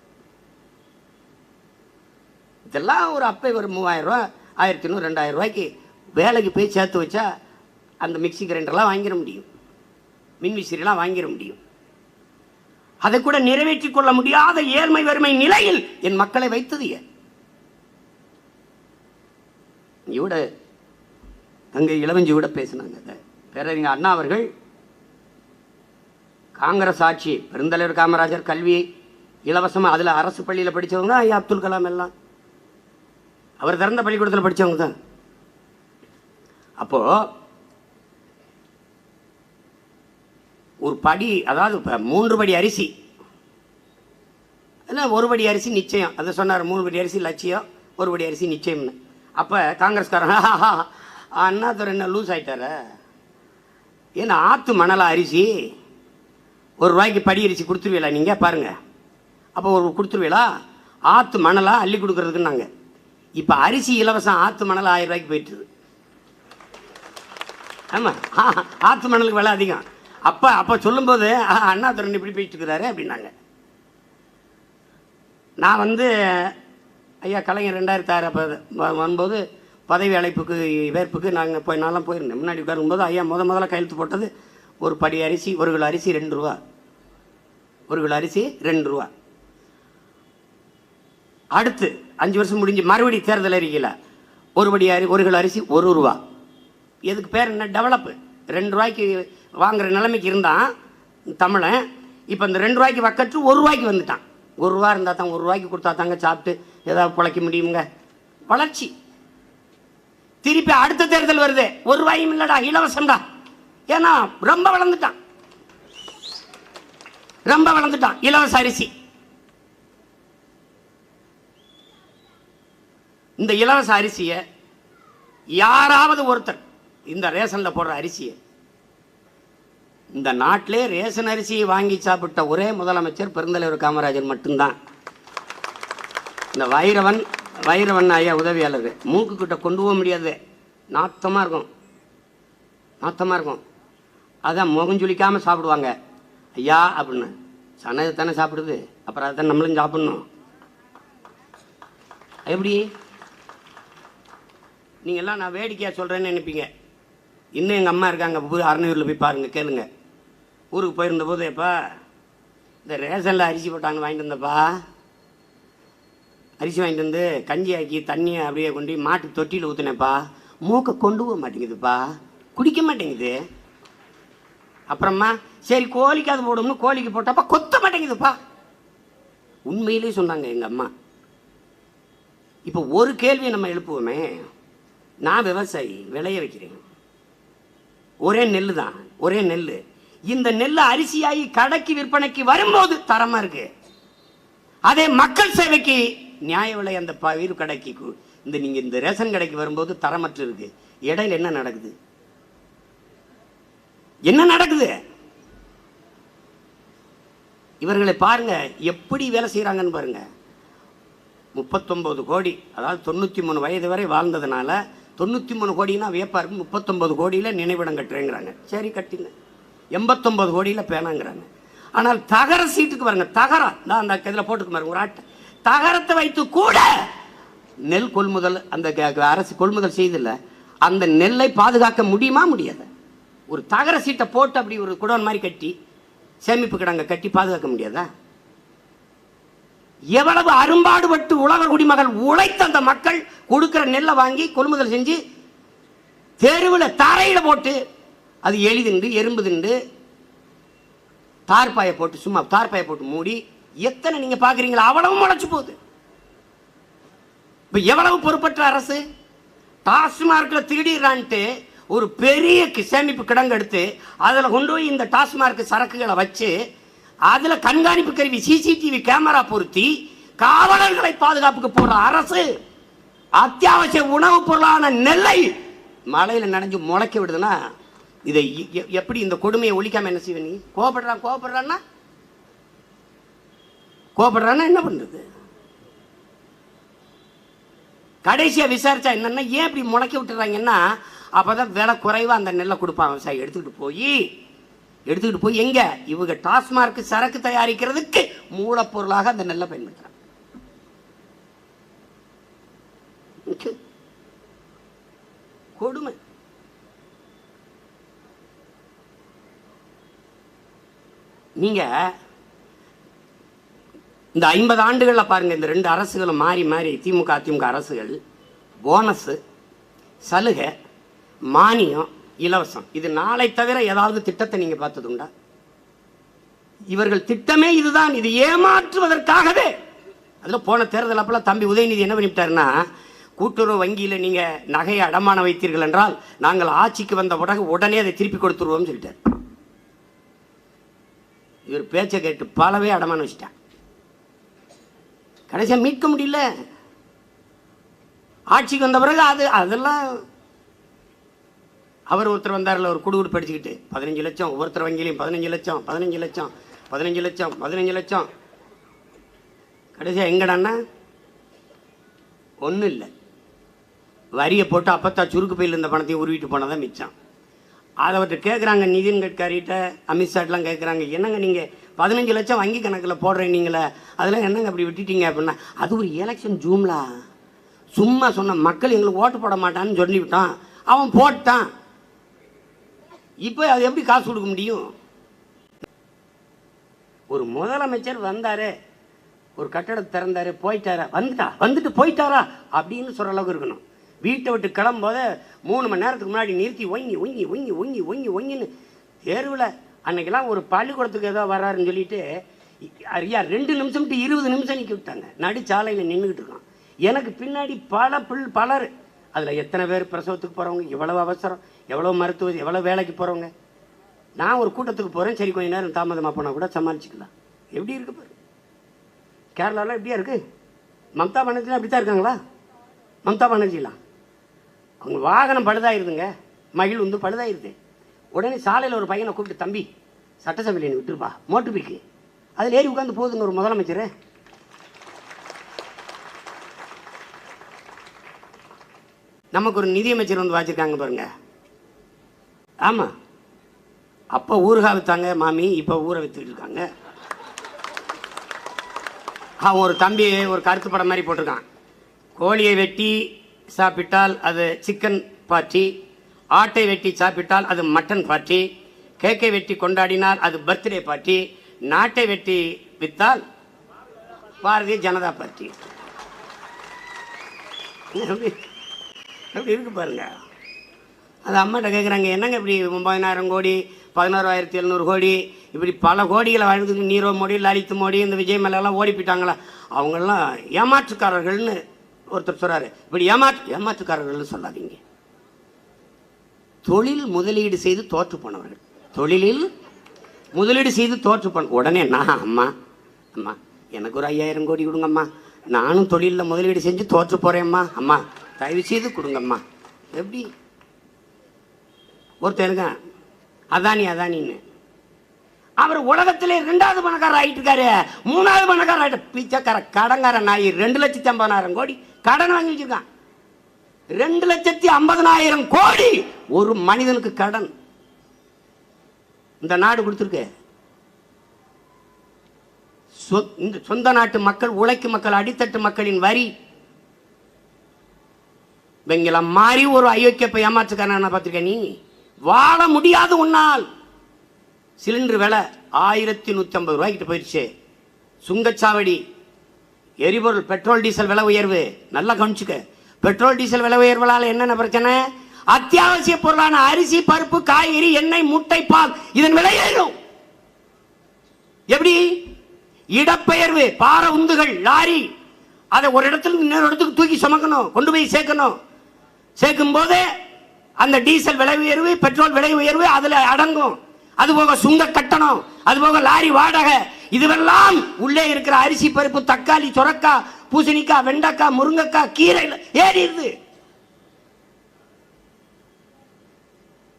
இதெல்லாம் ஒரு அப்பை ஒரு 3000 ரூபா 1500 2000 ரூபாய்க்கு வேலைக்கு போய் சேர்த்து வச்சா அந்த மிக்சி கிரைண்டர்லாம் வாங்கிட முடியும், மின்விசிறிலாம் வாங்கிட முடியும். அதை கூட நிறைவேற்றிக் கொள்ள முடியாத ஏழ்மை வறுமை நிலையில் என் மக்களை வைத்தது ஏன்? இவட தங்கை இளவஞ்சி கூட பேசினாங்க. பேரறிஞர் அண்ணா அவர்கள் காங்கிரஸ் ஆட்சி, பெருந்தலைவர் காமராஜர் கல்வி இலவசமாக, அதில் அரசு பள்ளியில் படித்தவங்க தான் ஐயா அப்துல் கலாம் எல்லாம் அவர் திறந்த பள்ளிக்கூடத்தில் படித்தவங்க தான். அப்போது ஒரு படி, அதாவது இப்போ 3 படி அரிசி இல்லை 1 படி அரிசி நிச்சயம், அதை சொன்னார். 3 படி அரிசி லட்சியம், 1 படி அரிசி நிச்சயம்னு. அப்போ காங்கிரஸ்காரன் அண்ணாதுரை என்ன லூஸ் ஆகிட்டார, ஏன்னா ஆற்று மணலா அரிசி, ₹1 படி அரிசி கொடுத்துருவீங்களா நீங்கள் பாருங்கள். அப்போ ஒரு கொடுத்துருவீங்களா, ஆற்று மணலா அள்ளி கொடுக்குறதுக்குன்னு நாங்கள். இப்போ அரிசி இலவசம், ஆற்று மணல் ₹1000 போயிட்டுது. ஆமாம், ஆற்று மணலுக்கு விலை அதிகம். அப்போ சொல்லும்போது அண்ணாதுரை இப்படி போயிட்டு இருக்கிறாரு அப்படின்னாங்க. நான் ஐயா கலைஞர் 2006 வரும்போது பதவி அழைப்புக்கு வேற்புக்கு நாங்கள் நான்லாம் போயிருந்தேன். முன்னாடி உட்காரும்போது ஐயா முதல்ல கையெழுத்து போட்டது 1 படி அரிசி, 1 கிலோ அரிசி ₹2, 1 கிலோ அரிசி ₹2. அடுத்து 5 வருஷம் முடிஞ்சு மறுபடி தேர்தல் அறிக்கையில் 1 கிலோ அரிசி ₹1. எதுக்கு பேர் என்ன, டெவலப்பு. ₹2 வாங்குற நிலைமைக்கு இருந்தான் தமிழன். இப்போ இந்த ₹2 வக்கற்று ₹1 வந்துட்டான். ₹1 இருந்தால் தான், ₹1 கொடுத்தா தாங்க சாப்பிட்டு ஏதாவது பிழைக்க முடியுங்க. வளர்ச்சி. திருப்பி அடுத்த தேர்தல் வருது, ₹1 இல்லைடா, இலவசம்டா. ஏன்னா ரொம்ப வளர்ந்துட்டான், இலவச அரிசி. இந்த இலவச அரிசியை யாராவது ஒருத்தர், இந்த ரேஷனில் போடுற அரிசியை, இந்த நாட்டிலே ரேஷன் அரிசியை வாங்கி சாப்பிட்ட ஒரே முதலமைச்சர் பெருந்தலைவர் காமராஜர் மட்டும்தான். இந்த வைரவன் ஐயா உதவியாளர் மூக்குக்கிட்ட கொண்டு போக முடியாது, நாத்தமாக இருக்கும். அதான் முகஞ்சுளிக்காமல் சாப்பிடுவாங்க. ஐயா அப்படின்னு சனது தானே சாப்பிடுது, அப்புறம் அதை நம்மளும் சாப்பிட்ணும். எப்படி நீங்கள்லாம் நான் வேடிக்கையாக சொல்கிறேன்னு நினைப்பீங்க. இன்னும் எங்கள் அம்மா இருக்காங்க, அரணையூரில் போய் பாருங்கள், கேளுங்க. ஊருக்கு போயிருந்த போது, எப்பா இந்த ரேஷனில் அரிசி போட்டாங்க, வாங்கிட்டு வந்தப்பா, அரிசி வாங்கிட்டு வந்து கஞ்சி ஆக்கி தண்ணியை அப்படியே கொண்டு மாட்டு தொட்டியில் ஊற்றுனேப்பா, மூக்கை கொண்டு போக மாட்டேங்குதுப்பா, குடிக்க மாட்டேங்குது. அப்புறமா சரி கோழிக்கு அது போடும்னு கோழிக்கு போட்டப்பா கொத்த மாட்டேங்குதுப்பா. உண்மையிலே சொன்னாங்க எங்கள் அம்மா. இப்போ ஒரு கேள்வியை நம்ம எழுப்புவோமே, நான் விவசாயி, விளைய வைக்கிறேன், ஒரே நெல் தான், ஒரே நெல். இந்த நெல் அரிசியாகி கடைக்கு விற்பனைக்கு வரும்போது தரமா இருக்கு. அதே மக்கள் சேவைக்கு நியாய விலை அந்த பயிர் கடைக்கு, நீங்க இந்த ரேஷன் கடைக்கு வரும்போது தரமற்று இருக்கு. இடையில என்ன நடக்குது? இவர்களை பாருங்க எப்படி வேலை செய்யறாங்கன்னு பாருங்க. 39 கோடி, அதாவது 93 வயது வரை வாழ்ந்ததுனால 93 கோடினா வியப்பா இருக்கு. 39 கோடியில நினைவிடம் கட்டுறேங்கிறாங்க. சரி கட்டிங்க. 89 கோடியில பேனாங்கிறாங்க. ஆனால் தகர சீட்டுக்கு பாருங்க, தகரம் தான் அந்த இதில் போட்டுக்கு பாருங்க, ஒரு ஆட்டை தகரத்தை வைத்து கூட நெல் கொள்முதல், அந்த அரசு கொள்முதல் செய்தில்ல, அந்த நெல்லை பாதுகாக்க முடியுமா? முடியாது. ஒரு தகர சீட்டை போட்டு அப்படி ஒரு குடோன் மாதிரி கட்டி, சேமிப்பு கிடங்க கட்டி பாதுகாக்க முடியாதா? எவ்வளவு அரும்பாடுபட்டு உலக குடிமகள் உழைத்த அந்த மக்கள் கொடுக்கிற நெல்லை வாங்கி கொள்முதல் செஞ்சு தெருவில் தரையில போட்டு, அது எலி திண்டு எறும்பு திண்டு தார்பாயை போட்டு, சும்மா தார்பாயை போட்டு மூடி, எத்தனை நீங்க பாக்குறீங்களா? அவ்வளவு முளைச்சு போகுது. இப்ப எவ்வளவு பொறுப்பற்ற அரசு. டாஸ்மார்க்ல திருடிறான்ட்டு ஒரு பெரிய சேமிப்பு கிடங்கு எடுத்து அதுல கொண்டு போய் இந்த டாஸ்மார்க் சரக்குகளை வச்சு அதுல கண்காணிப்பு கருவி சிசிடிவி கேமரா பொருத்தி காவலர்களை பாதுகாப்புக்கு போற அரசு அத்தியாவசிய உணவு பொருளான நெல்லை மழையில நனைஞ்சு முளைக்க விடுதுன்னா, இதை எப்படி இந்த கொடுமையை ஒழிக்காம என்ன செய்வ? நீ கோபப்படுறான்னா என்ன பண்றது? கடைசியா விசாரிச்சா என்னன்னா, ஏன் இப்படி முளைக்க விட்டுறாங்கன்னா, அப்பதான் விலை குறைவா அந்த நெல்லை கொடுப்பான் விவசாயி. எடுத்துக்கிட்டு போய் எங்க இவங்க டாஸ்மார்க் சரக்கு தயாரிக்கிறதுக்கு மூலப்பொருளாக அந்த நெல்லை பயன்படுத்துறாங்க. கொடுமை. நீங்க இந்த 50 ஆண்டுகளில் பாருங்க, இந்த 2 அரசுகளும் மாறி மாறி, திமுக அதிமுக அரசுகள் போனஸ், சலுகை, மானியம், இலவசம். இது நாளை தவிர ஏதாவது திட்டத்தை நீங்க பார்த்ததுண்டா? இவர்கள் திட்டமே இதுதான். இது ஏமாற்றுவதற்காகவே. அதுல போன தேர்தல் அப்பெல்லாம் தம்பி உதயநிதி என்ன பண்ணிவிட்டாருன்னா, கூட்டுறவு வங்கியில் நீங்க நகையை அடமானம் வைத்தீர்கள் என்றால் நாங்கள் ஆட்சிக்கு வந்த உடனே அதை திருப்பி கொடுத்துருவோம் சொல்லிட்டார். இவர் பேச்சை கேட்டு பலவே அடமானம் வச்சுட்டான். கடைசியா மீட்க முடியல. ஆட்சிக்கு வந்த பிறகு அதெல்லாம் அவர் ஒருத்தர் வந்தார்ல, ஒரு குடுகுடு படிச்சுக்கிட்டு 15 லட்சம், ஒவ்வொருத்தர் வங்கியிலையும் 15 லட்சம் 15 லட்சம் 15 லட்சம் 15 லட்சம். கடைசியா எங்கடான்னா ஒன்றும் இல்லை. வரியை போட்டு அப்பத்தா சுருக்கு பையில் இருந்த பணத்தையும் உருவிட்டு போனதான் மிச்சம். அதை அவர்கிட்ட கேட்குறாங்க, நிதின் கட்காரிகிட்ட, அமித்ஷாட்டெலாம் கேட்குறாங்க, என்னங்க நீங்கள் 15 லட்சம் வங்கி கணக்கில் போடுறேன் நீங்களே, அதெல்லாம் என்னங்க அப்படி விட்டுட்டீங்க அப்படின்னா, அது ஒரு எலெக்ஷன் ஜூம்லா, சும்மா சொன்ன, மக்கள் எங்களுக்கு ஓட்டு போட மாட்டான்னு சொல்லிவிட்டான், அவன் போட்டான். இப்போ அது எப்படி காசு கொடுக்க முடியும்? ஒரு முதலமைச்சர் வந்தாரு, ஒரு கட்டடத்தை திறந்தாரு, போயிட்டாரா, வந்துட்டு போயிட்டாரா அப்படின்னு சொல்கிற அளவுக்கு இருக்கணும். வீட்டை விட்டு கிளம்போத 3 மணி நேரத்துக்கு முன்னாடி நிறுத்தி ஒங்கி ஒங்கி ஒங்கி ஒங்கி ஒங்கி ஒங்கின்னு தேர்வில் அன்னைக்கெல்லாம் ஒரு பள்ளிக்கூடத்துக்கு ஏதோ வர்றாருன்னு சொல்லிட்டு ஐயா 2 நிமிஷம் டு 20 நிமிஷம் நிற்க விட்டாங்க. நடுச்சாலையில் நின்றுக்கிட்டு இருக்கான். எனக்கு பின்னாடி பலர், அதில் எத்தனை பேர் பிரசவத்துக்கு போகிறவங்க, எவ்வளோ அவசரம், எவ்வளோ மருத்துவ, எவ்வளோ வேலைக்கு போகிறவங்க. நான் ஒரு கூட்டத்துக்கு போகிறேன், சரி கொஞ்சம் நேரம் தாமதமாக போனால் கூட சமாளிச்சுக்கலாம். எப்படி இருக்கு பாரு. கேரளாவில் எப்படியா இருக்கு? மம்தா பானர்ஜிலாம் அப்படி தான் இருக்காங்களா? மம்தா பானர்ஜிலாம் அவங்க வாகனம் பழுதாயிருதுங்க, மகிழ் வந்து பழுதாயிருது. உடனே சாலையில் ஒரு பையனை கூப்பிட்டு, தம்பி சட்டசபையில் விட்டுருப்பா மோட்டர் பைக்கு, அதில் ஏறி உட்காந்து போகுதுங்க ஒரு முதலமைச்சர். நமக்கு ஒரு நிதியமைச்சர் வந்து வாச்சிருக்காங்க பாருங்க. ஆமாம், அப்போ ஊறுகாய் விற்றாங்க மாமி, இப்போ ஊரை விற்றுக்கிட்டு இருக்காங்க. அவன் ஒரு தம்பி ஒரு கருத்து படம் மாதிரி போட்டிருக்கான். கோழியை வெட்டி சாப்பிட்டால் அது சிக்கன் பார்ட்டி, ஆட்டை வெட்டி சாப்பிட்டால் அது மட்டன் பார்ட்டி, கேக்கை வெட்டி கொண்டாடினால் அது பர்த்டே பார்ட்டி, நாட்டை வெட்டி விற்றால் பாரதிய ஜனதா பார்ட்டி. அப்படி இருக்கு பாருங்க. அது அம்மாட்ட கேட்குறாங்க, என்னங்க இப்படி 9,000 கோடி 11,700 கோடி இப்படி பல கோடிகளை வாழ்ந்துட்டு நீரவ் மோடி, லலித் மோடி, இந்த விஜய் மேலெல்லாம் ஓடி போயிட்டாங்களா, அவங்கெல்லாம் ஏமாற்றுக்காரர்கள்னு ஒருத்தர் சொல்கிறாரு. இப்படி ஏமாற்றுக்காரர்கள்னு சொல்லாதீங்க. தொழில் முதலீடு செய்து தோற்று போனவர்கள், தொழிலில் முதலீடு செய்து தோற்று போன உடனே நான் அம்மா எனக்கு ஒரு 5,000 கோடி கொடுங்கம்மா, நானும் தொழிலில் முதலீடு செஞ்சு தோற்று போகிறேம்மா, அம்மா தயவு செய்து கொடுங்கம்மா. எப்படி ஒருத்தர் இருக்கான் அதானின்னு, அவர் உலகத்திலே 2வது பணக்காரர் ஆகிட்டு இருக்காரு, 3வது பணக்காரர் ஆகிட்ட பிச்சைக்கார கடங்கார நாய் 2,50,000 கோடி கடன் வாங்கி வச்சிருக்கான். 2,50,000 கோடி ஒரு மனிதனுக்கு கடன் இந்த நாடு கொடுத்துருக்கு. இந்த சொந்த நாட்டு மக்கள், உழைக்கும் மக்கள், அடித்தட்டு மக்களின் வரி இவங்கள மாறி ஒரு அயோக்கிய ஏமாற்றுக்கான பார்த்துருக்க. நீ வாழ முடியாது உன்னால். சிலிண்டர் விலை 1,150 ரூபாய்க்கிட்ட போயிடுச்சு. சுங்கச்சாவடி, எரிபொருள், பெட்ரோல் டீசல் விலை உயர்வு. நல்லா கவனிச்சுக்க. பெட்ரோல் டீசல் விலை உயர்வுனால என்னென்ன பிரச்சனை? அத்தியாவசிய பொருளான அரிசி, பருப்பு, காய்கறி, எண்ணெய், முட்டை, பால் இதன் விலை ஏறும். எப்படி? இடப்பெயர்வு, பார உந்துகள், லாரி, அதை ஒரு இடத்துல இன்னொரு இடத்துக்கு தூக்கி சுமக்கணும், கொண்டு போய் சேர்க்கணும். சேர்க்கும் போது அந்த டீசல் விலை உயர்வு, பெட்ரோல் விலை உயர்வு அதுல அடங்கும். அதுபோக சுங்க கட்டணம், அதுபோக லாரி வாடகை, இதுவெல்லாம் உள்ளே இருக்கிற அரிசி, பருப்பு, தக்காளி, சொரக்காய், பூசணிக்காய், வெண்டைக்காய், முருங்கைக்காய், கீரை ஏறிடுது.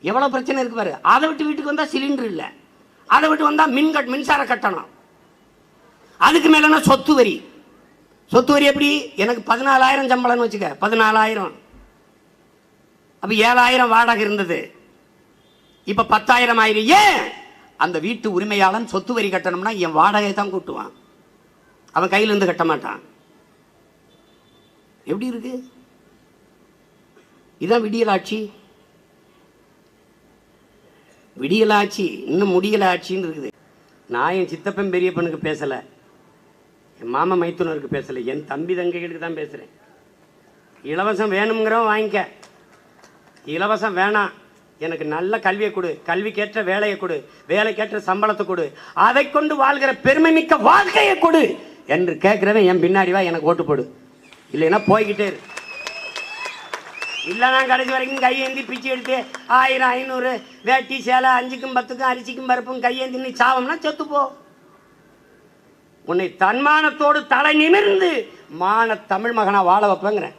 எவ்வளவு பிரச்சனை இருக்கு பாரு. அதை விட்டு வீட்டுக்கு வந்தா சிலிண்டர் இல்லை, அதை விட்டு வந்தா மின்சார கட்டணம், அதுக்கு மேலனா சொத்து வரி. சொத்து வரி எப்படி? எனக்கு 14,000 சம்பளம்னு வச்சுக்க, 14,000, அப்ப 7,000 வாடகை இருந்தது, இப்ப 10,000 ஆயிரம். ஏன்? அந்த வீட்டு உரிமையாளன் சொத்து வரி கட்டணும்னா என் வாடகை தான் கூட்டுவான், அவன் கையில இருந்து கட்ட மாட்டான். எப்படி இருக்கு? இதான் விடியல் ஆட்சி. விடியல் ஆட்சி இன்னும் முடியல ஆட்சின்னு இருக்குது. நான் என் சித்தப்பன் பெரியப்பனுக்கு பேசல, என் மாமா மைத்துனருக்கு பேசல, என் தம்பி தங்கைகளுக்கு தான் பேசுறேன். இலவசம் வேணுங்கிறவன் வாங்கிக்க, இலவசம் வேணாம், எனக்கு நல்ல கல்வியை கொடு, கல்விக்கேற்ற வேலையை கொடு, வேலைக்கேற்ற சம்பளத்தை கொடு, அதை கொண்டு வாழ்கிற பெருமை மிக்க வாழ்க்கையை கொடு என்று கேட்கிறவன் என் பின்னாடி வா, எனக்கு ஓட்டு போடு. இல்லைன்னா போய்கிட்டே இரு. இல்லைனா கடைசி வரைக்கும் கையேந்தி பிச்சு எடுத்து 1000 500 வேட்டி சேலை 5க்கும் 10க்கும் அரிசிக்கும் பருப்பும் கையேந்தி நீ சாவம்னா செத்துப்போ. உன்னை தன்மானத்தோடு தலை நிமிர்ந்து மான தமிழ் மகனா வாழ வைப்பேங்கிறேன்.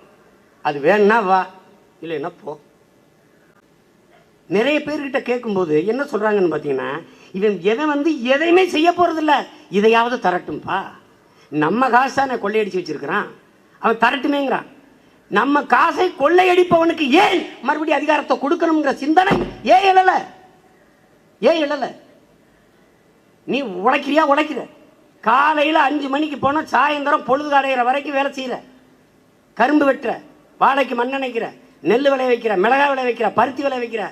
அது வேணும்னா வா, இல்லைன்னா போ. நிறைய பேர்கிட்ட கேட்கும்போது என்ன சொல்றாங்கன்னு பார்த்தீங்கன்னா, இவன் எவன் எதையுமே செய்ய போறதில்ல, இதையாவது தரட்டும்பா. நம்ம காசு தானே கொள்ளையடிச்சு வச்சிருக்கிறான், அவன் தரட்டுமேங்கிறான். நம்ம காசை கொள்ளையடிப்பவனுக்கு ஏன் மறுபடியும் அதிகாரத்தை கொடுக்கணுங்கிற சிந்தனை ஏன் எழல? நீ உழைக்கிறியா? உழைக்கிற. காலையில் 5 மணிக்கு போனால் சாயந்தரம் பொழுது அடைகிற வரைக்கும் வேலை செய்கிற, கரும்பு வெட்டுற, வாழைக்கு மண் நினைக்கிற, நெல் விளைய வைக்கிற, மிளகாய் விளைய வைக்கிற, பருத்தி விளைய வைக்கிற,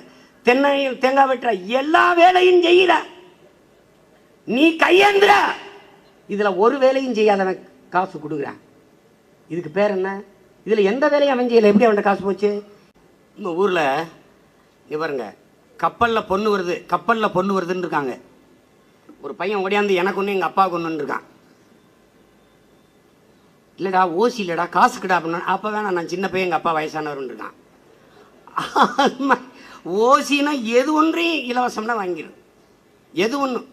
தென்னையில் தேங்காய் வெட்டுற, எல்லா வேலையும் செய்கிற. நீ கையேந்திர. இதில் ஒரு வேலையும் செய்யாதவன் காசு கொடுக்குறான். இதுக்கு பேர் என்ன? இதில் எந்த வேலையும் அவன் செய்யலை, எப்படி அவன்கிட்ட காசு போச்சு? இந்த ஊரில் இவருங்க கப்பலில் பொண்ணு வருதுன்னு இருக்காங்க. ஒரு பையன் ஓடியாந்து எனக்கு ஒன்று எங்கள் அப்பாவுக்கு ஒன்றுன்னு இருக்கான். இல்லைடா ஓசி இல்லைடா காசுக்கிடா அப்படின்னா, அப்போ வேணாம் நான் சின்ன பையன், எங்கள் அப்பா வயசானவர்னு இருக்கான். ஓசினா எது ஒன்றையும் இலவசம்னா வாங்கிடும். எது ஒன்றும்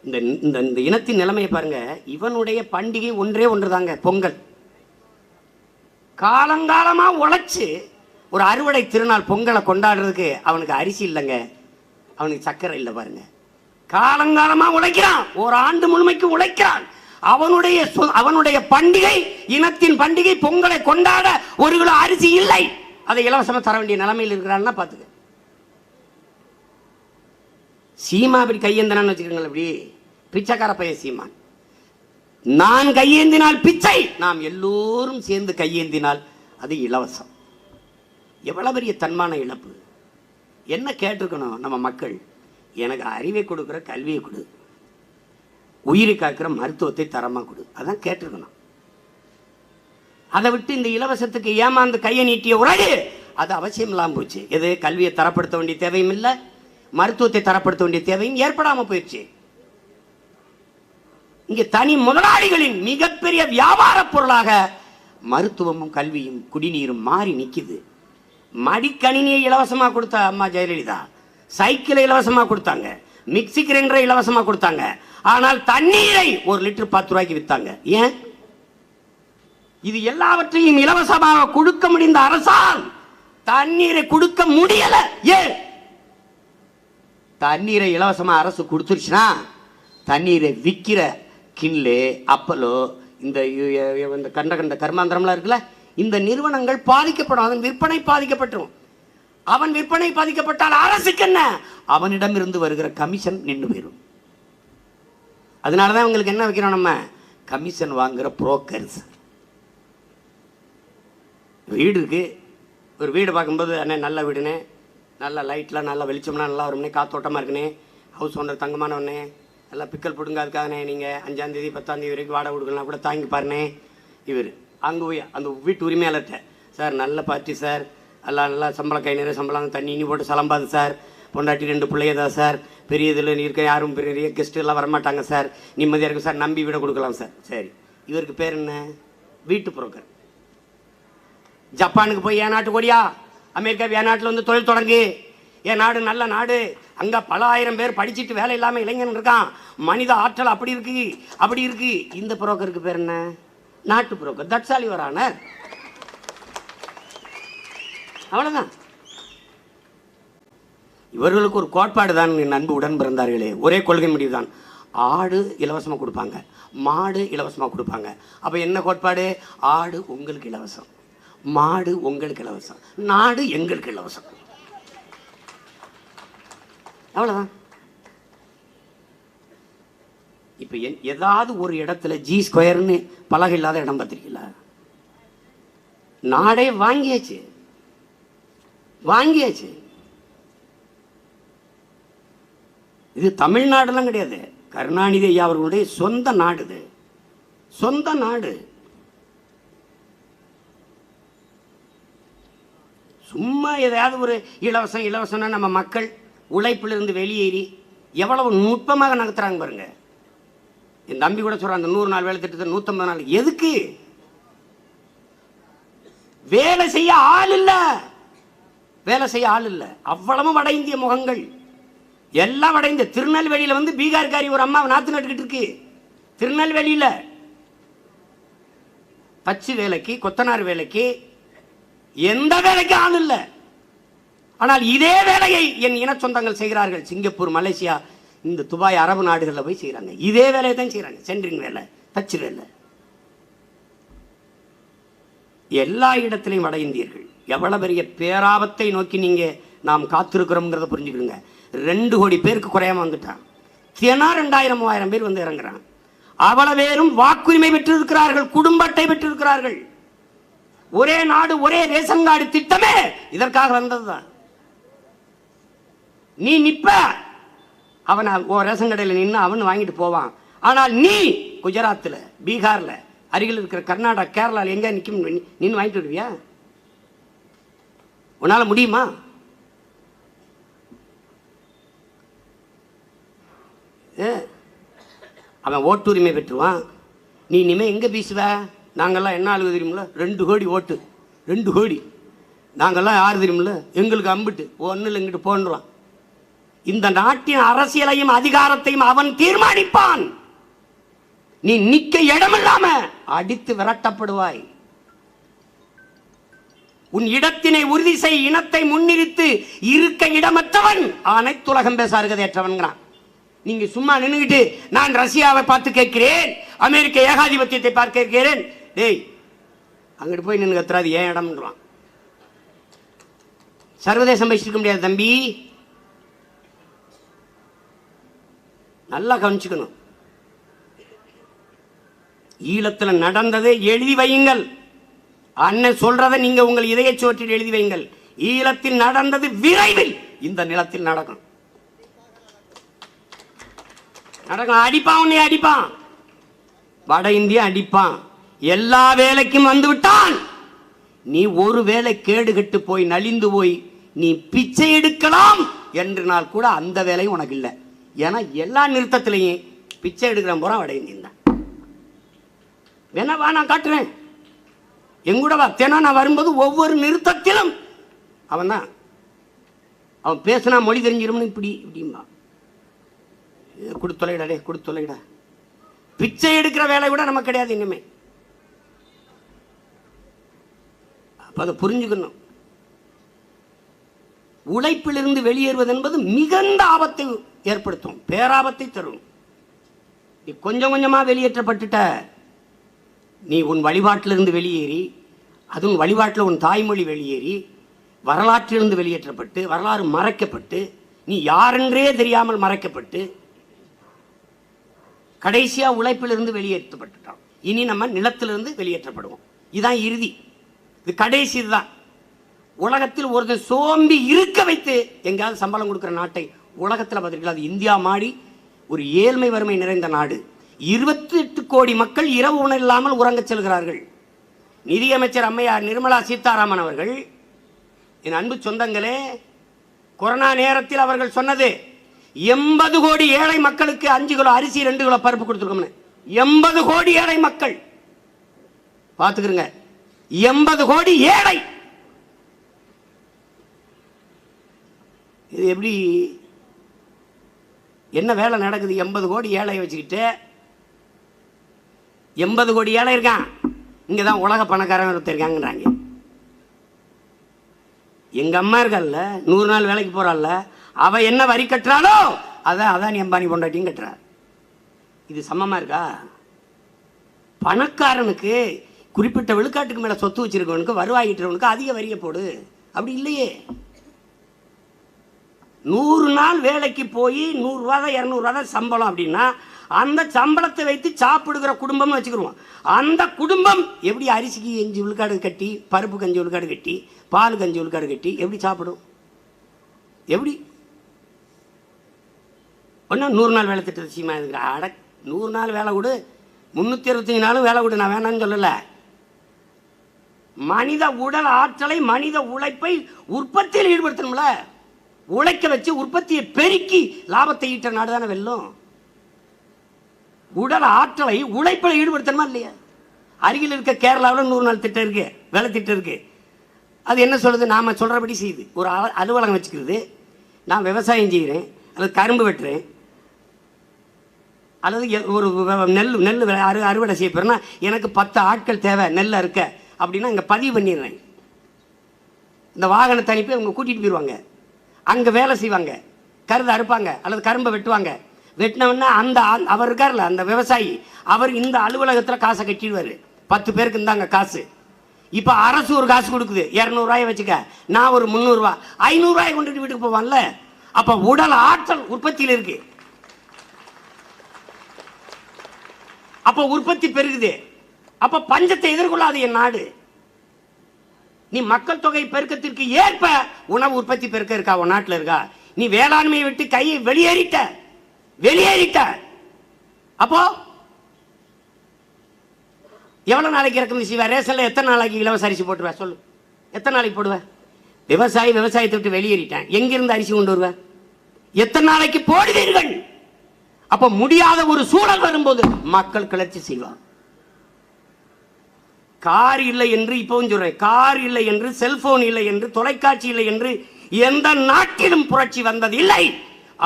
இந்த இந்த இனத்தின் நிலைமையை பாருங்க. இவனுடைய பண்டிகை ஒன்று தாங்க, பொங்கல். காலங்காலமா உழைச்சு ஒரு அறுவடை திருநாள் பொங்கலை கொண்டாடுறதுக்கு அவனுக்கு அரிசி இல்லைங்க, அவனுக்கு சக்கரை இல்லை. பாருங்க, காலங்காலமா உழைக்கிறான், ஒரு ஆண்டு முழுமைக்கு உழைக்கிறான். அவனுடைய பண்டிகை, இனத்தின் பண்டிகை பொங்கலை கொண்டாட 1 கிலோ அரிசி இல்லை, அதை இலவசமா தர வேண்டிய நிலைமையில் இருக்கிறான்னா பாத்துக்க. சீமா இப்படி கையேந்தனான்னு வச்சுக்கோங்களேன், இப்படி பிச்சைக்கார பையன் சீமான். நான் கையேந்தினால் பிச்சை, நாம் எல்லோரும் சேர்ந்து கையேந்தினால் அது இலவசம். எவ்வளவு பெரிய தன்மான இழப்பு. என்ன கேட்டிருக்கணும் நம்ம மக்கள்? எனக்கு அறிவை கொடுக்குற கல்வியை கொடு, உயிரை காக்கிற மருத்துவத்தை தரமா கொடு, அதான் கேட்டிருக்கணும். அதை விட்டு இந்த இலவசத்துக்கு ஏமாந்து கையை நீட்டிய உறவு அது அவசியம் இல்லாமல் போச்சு. எது? கல்வியை தரப்படுத்த வேண்டிய தேவையும் இல்லை, மருத்துவத்தை தரப்படுத்த வேண்டிய தேவையும் ஏற்படாமல் போயிடுச்சு. இங்கே தனி முதலாளிகளின் மிகப்பெரிய வியாபார பொருளாக மருத்துவமும் கல்வியும் குடிநீரும் மாறி நிற்குது. மடிக்கணினியை இலவசமாக கொடுத்த அம்மா ஜெயலலிதா, சைக்கிளை இலவசமாக கொடுத்தாங்க, மிக்சி கிரைண்டரை இலவசமாக கொடுத்தாங்க. ஆனால் தண்ணீரை 1 லிட்டர் 10 ரூபாய்க்கு வித்தாங்க. ஏன்? இது எல்லாவற்றையும் இலவசமாக கொடுக்க முடிந்த அரசால் தண்ணீரை கொடுக்க முடியல. ஏன்? தண்ணீரை இலவசமாக அரசு கொடுத்துருச்சுன்னா தண்ணீரை விற்கிற கின்லே, அப்பலோ, இந்த கண்ட கர்மாந்திரம்லாம் இருக்குல்ல, இந்த நிறுவனங்கள் பாதிக்கப்படும், அதன் விற்பனை பாதிக்கப்பட்டுரும். அவன் விற்பனை பாதிக்கப்பட்டால் அரசுக்கு என்ன? அவனிடமிருந்து வருகிற கமிஷன் நின்று போயிடும். அதனாலதான் உங்களுக்கு என்ன வைக்கிறோம்? நம்ம கமிஷன் வாங்குற புரோக்கர்ஸ். வீடு இருக்கு, ஒரு வீடு பார்க்கும்போது அண்ணே நல்ல வீடுனே, நல்ல லைட்லாம் நல்ல வெளிச்சம்லாம் நல்லா வரும்னே, காத்தோட்டமாக இருக்குனே, ஹவுஸ் ஓனர் தங்கமானவனே, நல்லா பிக்கல் போடுங்க, அதுக்காகனே நீங்கள் 5ஆம் தேதி 10ஆம் தேதி வரைக்கும் வாடகை கொடுக்கலாம் கூட தாங்கி பாருனே. இவர் அங்கே போய் அந்த வீட்டு உரிமையாளர்கிட்ட, சார் நல்ல பார்ட்டி சார், எல்லாம் நல்லா சம்பளம், கை நிறைய சம்பளம், தண்ணி இனி போட்டு சலம்பாது சார், பொண்டாட்டி 2 பிள்ளைய தான் சார், பெரிய இதில் இருக்க யாரும் பெரிய கெஸ்ட்டு எல்லாம் வரமாட்டாங்க சார், நிம்மதியாக இருக்கும் சார், நம்பி விட கொடுக்கலாம் சார். சரி, இவருக்கு பேர் என்ன? வீட்டு புரோக்கர். ஜப்பானுக்கு போய் என் நாட்டு ஓடியா, அமெரிக்கா என் நாட்டில் தொழில் தொடங்கு, என் நாடு நல்ல நாடு, அங்கே பல 1000 பேர் படிச்சுட்டு வேலை இல்லாமல் இளைஞன் இருக்கான், மனித ஆற்றல் அப்படி இருக்கு. இந்த புரோக்கருக்கு பேர் என்ன? நாட்டு broker. That's all your honour. அவ்வளோதான். இவர்களுக்கு ஒரு கோட்பாடு தான், என் அன்பு உடன் பிறந்தார்களே, ஒரே கொள்கை முடிவு தான். ஆடு இலவசமாக கொடுப்பாங்க, மாடு இலவசமாக கொடுப்பாங்க. அப்போ என்ன கோட்பாடு? ஆடு உங்களுக்கு இலவசம், மாடு உங்களுக்கு இலவசம், நாடு எங்களுக்கு இலவசம். அவ்வளோதான். இப்போ ஏதாவது ஒரு இடத்துல G ஸ்கொயர்னு பலகை இல்லாத இடம் பார்த்துருக்கீங்களா? நாடே வாங்கியாச்சு. இது தமிழ்நாடுலாம் கிடையாது, கருணாநிதி ஐயா அவர்களுடைய சொந்த நாடு. இது சொந்த நாடு. சும்மா ஏதாவது ஒரு இலவசம்னா நம்ம மக்கள் உழைப்பிலிருந்து வெளியேறி எவ்வளவு நுட்பமாக நகர்த்துறாங்க பாருங்க. என் தம்பி கூட சொல்றான், அந்த 100 நாள் வேலை திட்டத்தை 150 நாள். எதுக்கு? வேலை செய்ய ஆள் இல்ல, வேலை செய்ய ஆள் இல்ல. அவ்வளவு வட இந்திய முகங்கள் எல்லாம் வட இந்திய. திருநெல்வேலியில வந்து பீகார்காரி ஒரு அம்மா நாத்து நட்டுக்கிட்டு இருக்கு. திருநெல்வேலியில தச்சு வேலைக்கு, கொத்தனார் வேலைக்கு, எந்த வேலைக்கு ஆள் இல்லை. ஆனால் இதே வேலையை என் இன சொந்தங்கள் செய்கிறார்கள். சிங்கப்பூர், மலேசியா, இந்த துபாய், அரபு நாடுகளில் போய் செய்கிறாங்க. இதே வேலையை தான் செய்கிறாங்க. சென்ட்ரிங் வேலை, தச்சு வேலை. எல்லா இடத்திலையும் வட இந்தியர்கள். எவ்வளவு பெரிய பேராபத்தை நோக்கி நீங்க நாம் காத்திருக்கிறோம்ங்கிறத புரிஞ்சுக்கிடுங்க. 2 கோடி பேருக்கு குறையாம வந்துட்டான். தினம் 2000 3000 பேர் வந்து இறங்குறான். அவ்வளவு பேரும் வாக்குரிமை பெற்றிருக்கிறார்கள், குடும்ப அட்டை பெற்றிருக்கிறார்கள். ஒரே நாடு ஒரே ரேஷன் கார்டு திட்டமே இதற்காக வந்ததுதான். நீ நிப்ப, அவன் ரேஷன் கடையில் நின்று அவன் வாங்கிட்டு போவான். ஆனால் நீ குஜராத்தில், பீகார்ல, அருகில் இருக்கிற கர்நாடகா, கேரளாவில் எங்க நிற்கும் நின்று வாங்கிட்டு வருவியா? உன்னால முடியுமா? அவன் ஓட்டுரிமை பெற்றுவான். நீ இனிமே எங்க பேசுவ? நாங்கள்லாம் என்ன ஆளுக தெரியுமில்ல? 2 கோடி ஓட்டு, 2 கோடி. நாங்கள்லாம் யார் தெரியுமில்ல? எங்களுக்கு அம்பிட்டு ஒன்றில் எங்கிட்டு போன்றான். இந்த நாட்டின் அரசியலையும் அதிகாரத்தையும் அவன் தீர்மானிப்பான். நீ நிக்க இடமில்லாம அடித்து விரட்டப்படுவாய். உன் இடத்தினை உறுதி செய். இனத்தை முன்னிறுத்து. இருக்க இடமற்றவன் அனைத்துலகம் பேச அருகதையற்றவன்கிறான். நீங்க சும்மா நின்றுகிட்டு நான் ரஷ்யாவை பார்த்து கேட்கிறேன், அமெரிக்க ஏகாதிபத்தியத்தை பார்க்க கேட்கிறேன். டேய், அங்கிட்டு போய் நின்று கத்துறாது, ஏன் இடம்ன்றான். சர்வதேசம் பேசிக்க முடியாது தம்பி. நல்லா கவனிச்சுக்கணும். ஈழத்தில் நடந்ததை எழுதி வையுங்கள். அண்ணன் சொல்றதை நீங்க உங்கள் இதய சுவற்றில் எழுதி வையுங்கள். ஈழத்தில் நடந்தது விரைவில் இந்த நிலத்தில் நடக்கும். அடிப்பான், உன்னை அடிப்பான். வட இந்தியா அடிப்பான். எல்லா வேலைக்கும் வந்து விட்டான். நீ ஒரு வேலை கேடு கெட்டு போய் நலிந்து போய் நீ பிச்சை எடுக்கலாம் என்று நாள் கூட அந்த வேலையும் உனக்கு இல்லை. ஏன்னா எல்லா நிறுத்தத்திலையும் பிச்சை எடுக்கிற போறான் வட இந்தியன் தான். வேணா வா, நான் காட்டுறேன். எங்கூட வா. தேனா நான் வரும்போது ஒவ்வொரு நிறுத்தத்திலும் அவன் தான். அவன் பேசினா மொழி தெரிஞ்சிரும்னு இப்படி இப்படிம்பா. கொடுத்தொலைடா, டே கொடுத்தொலைடா. பிச்சை எடுக்கிற வேலை கூட நமக்கு கிடையாது இனிமே. அப்ப அதை புரிஞ்சுக்கணும். உழைப்பிலிருந்து வெளியேறுவது என்பது மிகுந்த ஆபத்தை ஏற்படுத்தும், பேராபத்தை தரும். நீ கொஞ்சம் கொஞ்சமா வெளியேற்றப்பட்டுட்ட. நீ உன் வழிபாட்டிலிருந்து வெளியேறி, அதுவும் வழிபாட்டில் உன் தாய்மொழி வெளியேறி, வரலாற்றிலிருந்து வெளியேற்றப்பட்டு, வரலாறு மறைக்கப்பட்டு, நீ யாரென்றே தெரியாமல் மறைக்கப்பட்டு, கடைசியா உழைப்பிலிருந்து வெளியேற்றப்பட்டுட்டான். இனி நம்ம நிலத்திலிருந்து வெளியேற்றப்படுவோம். இதுதான் இறுதி. இது கடைசி. இதுதான் உலகத்தில் ஒருத்தர் சோம்பி இருக்க வைத்து எங்கேயாவது சம்பளம் கொடுக்குற நாட்டை உலகத்தில் பார்த்துருக்கலாம். அது இந்தியா மாடி ஒரு ஏழ்மை வறுமை நிறைந்த நாடு. 28 கோடி மக்கள் இரவு உணவு இல்லாமல் உறங்கச் செல்கிறார்கள். நிதியமைச்சர் அம்மையார் நிர்மலா சீதாராமன் அவர்கள், என் அன்பு சொந்தங்களே, கொரோனா நேரத்தில் அவர்கள் சொன்னது 80 கோடி ஏழை மக்களுக்கு 5 கிலோ அரிசி 2 கிலோ பருப்பு கொடுத்துருக்கோம்னு. 80 கோடி ஏழை மக்கள் பார்த்துக்கிறங்க. 80 கோடி ஏழை. இது எப்படி என்ன வேலை நடக்குது? 80 கோடி ஏழை வச்சுக்கிட்டு 80 கோடி ஏழை இருக்கான். இங்கே தான் உலக பணக்காரன் இருக்காங்கிறாங்க. எங்கள் அம்மா இருக்கல்ல, 100 நாள் வேலைக்கு போகிறாள்ல, அவள் என்ன வரி கட்டுறாளோ அதான் நீ அம்பானி பொண்டாட்டியும் கட்டுறார். இது சமமாக இருக்கா? பணக்காரனுக்கு குறிப்பிட்ட விழுக்காட்டுக்கு மேலே சொத்து வச்சிருக்கவனுக்கு, வருவாயிட்டவனுக்கு அதிக வரியை போடு. அப்படி இல்லையே. 100 நாள் வேலைக்கு போய் 100 ரூபா தான் 200 ரூபா தான் சம்பளம் அப்படின்னா, அந்த சம்பளத்தை வைத்து சாப்பிடுகிற குடும்பம்னு வச்சுக்கிடுவோம். அந்த குடும்பம் எப்படி அரிசிக்கு 5 விழுக்காடு கட்டி, பருப்புக்கு 5 விழுக்காடு கட்டி, பாலுக்கு 5 விழுக்காடு கட்டி எப்படி சாப்பிடும்? எப்படி? ஒன்றும் 100 நாள் வேலை திட்டத்தை சீமா இருக்கிற 100 நாள் வேலை கொடு, 365 நாளும் வேலை கொடு, நான் வேணான்னு சொல்லலை. மனித உடல் ஆற்றலை, மனித உழைப்பை உற்பத்தியில் ஈடுபடுத்தணும்ல. உழைக்க வச்சு உற்பத்தியை பெருக்கி லாபத்தை ஈட்ட நாடு தானே வெல்லும். உடல் ஆற்றலை உழைப்பில் ஈடுபடுத்தணுமா இல்லையா? அருகில் இருக்க கேரளாவில் 100 நாள் திட்டம் இருக்கு, வேலை திட்டம் இருக்கு. அது என்ன சொல்லுது? நாம் சொல்கிறபடி செய்யுது. ஒரு அலுவலகம் வச்சுக்கிறது, நான் விவசாயம் செய்கிறேன் அல்லது கரும்பு வெட்டுறேன் அல்லது ஒரு நெல் அறுவடை செய்ய போகிறேன்னா எனக்கு 10 ஆட்கள் தேவை நெல் அறுக்க அப்படின்னா இங்கே பதிவு பண்ணிடுறேன். இந்த வாகனத்தை அனுப்பி அவங்க கூட்டிகிட்டு போயிடுவாங்க. அங்கே வேலை செய்வாங்க, கருதை அறுப்பாங்க அல்லது கரும்பை வெட்டுவாங்க. வெட்டினவொன்னே அந்த அவர் இருக்கார்ல அந்த விவசாயி, அவர் இந்த அலுவலகத்தில் காசை கட்டிடுவார். 10 பேருக்கு இருந்தாங்க காசு. இப்போ அரசு ஒரு காசு கொடுக்குது, 200 ரூபாயை வச்சுக்க, நான் ஒரு 300 ரூபா 500 ரூபாயை கொண்டுட்டு வீட்டுக்கு போவான்ல. அப்போ உடல் ஆற்றல் உற்பத்தியில் இருக்கு. அப்போ உற்பத்தி பெருகுது. அப்போ பஞ்சத்தை எதிர்கொள்ளாது என் நாடு. நீ மக்கள் தொகை பெருக்கத்திற்கு ஏற்ப உணவு உற்பத்தி பெருக்க இருக்கா உன் நாட்டில் இருக்கா? நீ வேளாண்மையை விட்டு கையை வெளியேறிட்ட. அப்போ எவ்வளவு நாளைக்கு இறக்குமதி செய்வ? ரேஷன்ல எத்தனை நாளைக்கு இலவச அரிசி போட்டுருவ? சொல்லு, எத்தனை நாளைக்கு போடுவ? விவசாயத்தை விட்டு வெளியேறிட்டேன், எங்கிருந்து அரிசி கொண்டு வருவ? எத்தனை நாளைக்கு போடுவீர்கள்? அப்ப முடியாத ஒரு சூழல் வரும்போது மக்கள் கிளர்ச்சி செய்வார். கார் இல்லை என்று இப்பவும் சொல்றேன், கார் இல்லை என்று, செல்போன் இல்லை என்று, தொலைக்காட்சி இல்லை என்று எந்த நாட்டிலும் புரட்சி வந்தது இல்லை.